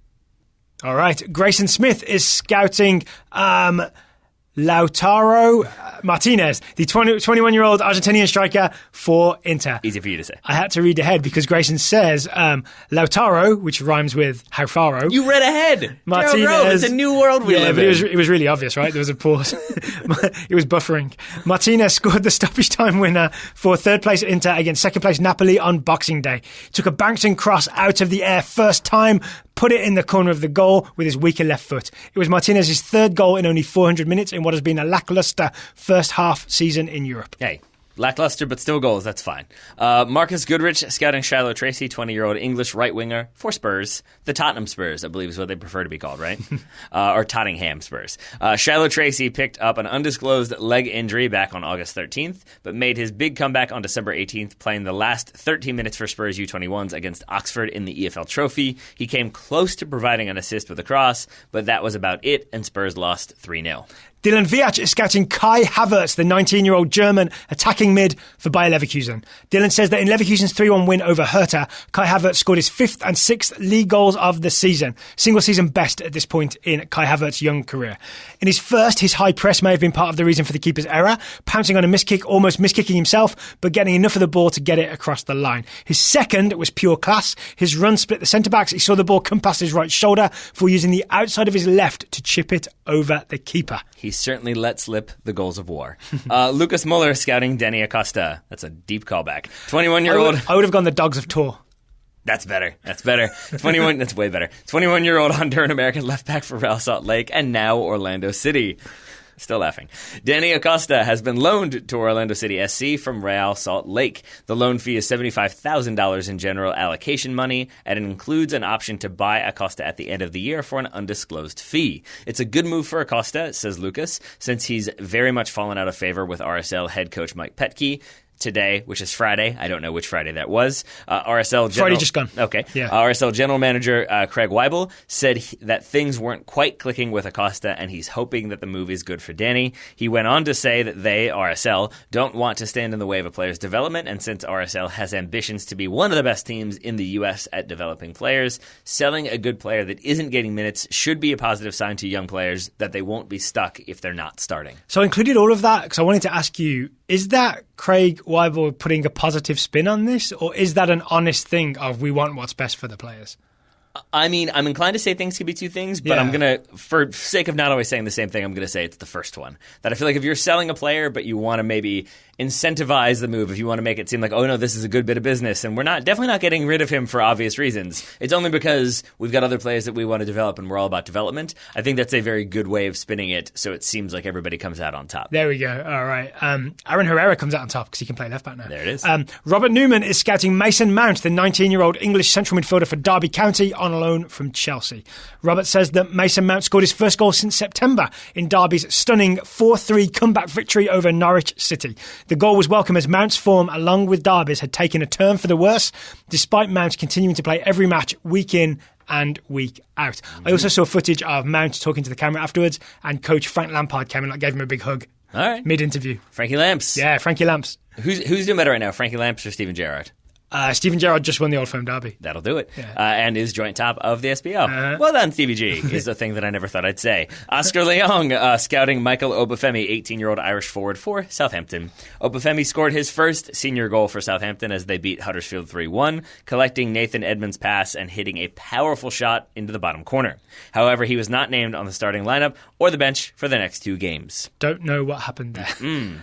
All right. Grayson Smith is scouting Lautaro Martinez, the 21-year-old Argentinian striker for Inter. Easy for you to say. I had to read ahead because Grayson says Lautaro, which rhymes with how faro. You read ahead. Martinez. It's a new world we live in. It was really obvious, right? There was a pause. It was buffering. Martinez scored the stoppage time winner for third place at Inter against second place Napoli on Boxing Day. Took a bouncing cross out of the air first time, put it in the corner of the goal with his weaker left foot. It was Martinez's third goal in only 400 minutes in what has been a lackluster first half season in Europe. Hey, Lackluster, but still goals. That's fine. Marcus Goodrich scouting Shiloh Tracy, 20-year-old English right winger for Spurs. The Tottenham Spurs, I believe is what they prefer to be called, right? Or Tottenham Spurs. Shiloh Tracy picked up an undisclosed leg injury back on August 13th, but made his big comeback on December 18th, playing the last 13 minutes for Spurs U21s against Oxford in the EFL Trophy. He came close to providing an assist with a cross, but that was about it, and Spurs lost 3-0. Dylan Viach is scouting Kai Havertz, the 19-year-old German attacking mid for Bayer Leverkusen. Dylan says that in Leverkusen's 3-1 win over Hertha, Kai Havertz scored his 5th and 6th league goals of the season. Single season best at this point in Kai Havertz's young career. In his first, his high press may have been part of the reason for the keeper's error, pouncing on a miskick, almost miskicking himself, but getting enough of the ball to get it across the line. His second was pure class. His run split the centre-backs. He saw the ball come past his right shoulder before using the outside of his left to chip it over the keeper. He certainly let slip the goals of war. Lucas Muller scouting Denny Acosta. That's a deep callback. 21-year-old. I would have gone the Dogs of Tor. That's better. That's better. 21. That's way better. 21-year-old Honduran-American left back for Real Salt Lake and now Orlando City. Still laughing. Danny Acosta has been loaned to Orlando City SC from Real Salt Lake. The loan fee is $75,000 in general allocation money, and it includes an option to buy Acosta at the end of the year for an undisclosed fee. It's a good move for Acosta, says Lucas, since he's very much fallen out of favor with RSL head coach Mike Petke. Today, which is Friday. I don't know which Friday that was. RSL Friday just gone. Okay. Yeah. RSL general manager Craig Weibel said that things weren't quite clicking with Acosta, and he's hoping that the move is good for Danny. He went on to say that they, RSL, don't want to stand in the way of a player's development, and since RSL has ambitions to be one of the best teams in the U.S. at developing players, selling a good player that isn't getting minutes should be a positive sign to young players that they won't be stuck if they're not starting. So I included all of that because I wanted to ask you, is that Craig Weibel putting a positive spin on this, or is that an honest thing of we want what's best for the players? I mean, I'm inclined to say things could be two things, but I'm going to, for sake of not always saying the same thing, I'm going to say it's the first one. That I feel like if you're selling a player, but you want to maybe incentivize the move, if you want to make it seem like, oh no, this is a good bit of business, and we're definitely not getting rid of him for obvious reasons. It's only because we've got other players that we want to develop, and we're all about development. I think that's a very good way of spinning it, so it seems like everybody comes out on top. There we go. All right. Aaron Herrera comes out on top because he can play left back now. There it is. Robert Newman is scouting Mason Mount, the 19-year-old English central midfielder for Derby County, on loan from Chelsea. Robert says that Mason Mount scored his first goal since September in Derby's stunning 4-3 comeback victory over Norwich City. The goal was welcome as Mount's form, along with Derby's, had taken a turn for the worse, despite Mount continuing to play every match week in and week out. Mm-hmm. I also saw footage of Mount talking to the camera afterwards, and coach Frank Lampard came and gave him a big hug. All right. Mid-interview. Frankie Lamps. Yeah, Frankie Lamps. Who's doing better right now, Frankie Lamps or Steven Gerrard? Steven Gerrard just won the Old Firm Derby. That'll do it. Yeah. And is joint top of the SPL. Well done, Stevie G, is the thing that I never thought I'd say. Oscar Leong scouting Michael Obafemi, 18-year-old Irish forward for Southampton. Obafemi scored his first senior goal for Southampton as they beat Huddersfield 3-1, collecting Nathan Edmonds' pass and hitting a powerful shot into the bottom corner. However, he was not named on the starting lineup or the bench for the next 2 games. Don't know what happened there.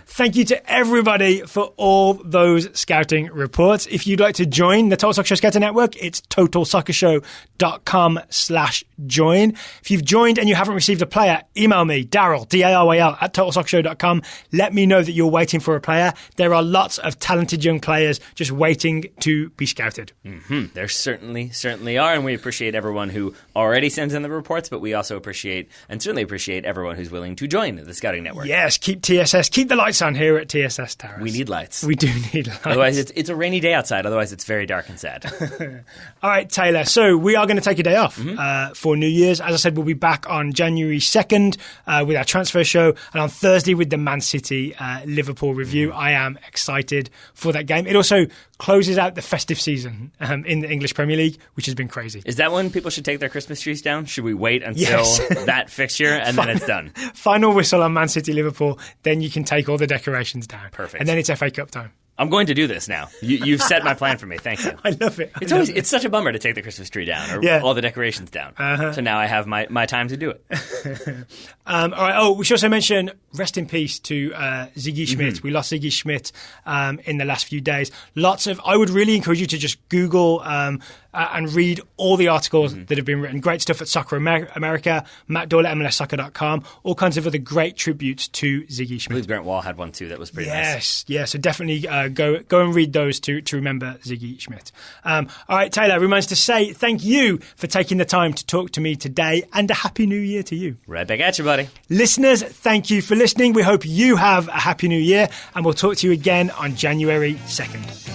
Thank you to everybody for all those scouting reports. If you'd like to join the Total Soccer Show Scouting Network, it's totalsoccershow.com/join. If you've joined and you haven't received a player, email me, Daryl, DARYL, at totalsoccershow.com. Let me know that you're waiting for a player. There are lots of talented young players just waiting to be scouted. Mm-hmm. There certainly are, and we appreciate everyone who already sends in the reports, but we also appreciate and certainly appreciate everyone who's willing to join the Scouting Network. Yes, keep the lights on here at TSS Towers. We need lights. We do need lights. Otherwise, it's a rainy day outside. Otherwise, it's very dark and sad. All right, Taylor. So we are going to take a day off for New Year's. As I said, we'll be back on January 2nd with our transfer show, and on Thursday with the Man City Liverpool review. I am excited for that game. It also closes out the festive season in the English Premier League, which has been crazy. Is that when people should take their Christmas trees down? Should we wait until that fixture and then it's done? Final whistle on Man City Liverpool, then you can take all the decorations down. Perfect. And then it's FA Cup time. I'm going to do this now. You've set my plan for me. Thank you. I love it. It's such a bummer to take the Christmas tree down or all the decorations down. So now I have my time to do it. All right. Oh, we should also mention rest in peace to Ziggy Schmidt. We lost Ziggy Schmidt in the last few days. I would really encourage you to just Google and read all the articles that have been written. Great stuff at Soccer America, Matt Doyle at MLSsoccer.com, all kinds of other great tributes to Ziggy Schmidt. I believe Grant Wall had one too that was pretty nice. Yes, so definitely go and read those to remember Ziggy Schmidt. All right, Taylor, remains to say thank you for taking the time to talk to me today, and a Happy New Year to you. Right back at you, buddy. Listeners, thank you for listening. We hope you have a Happy New Year, and we'll talk to you again on January 2nd.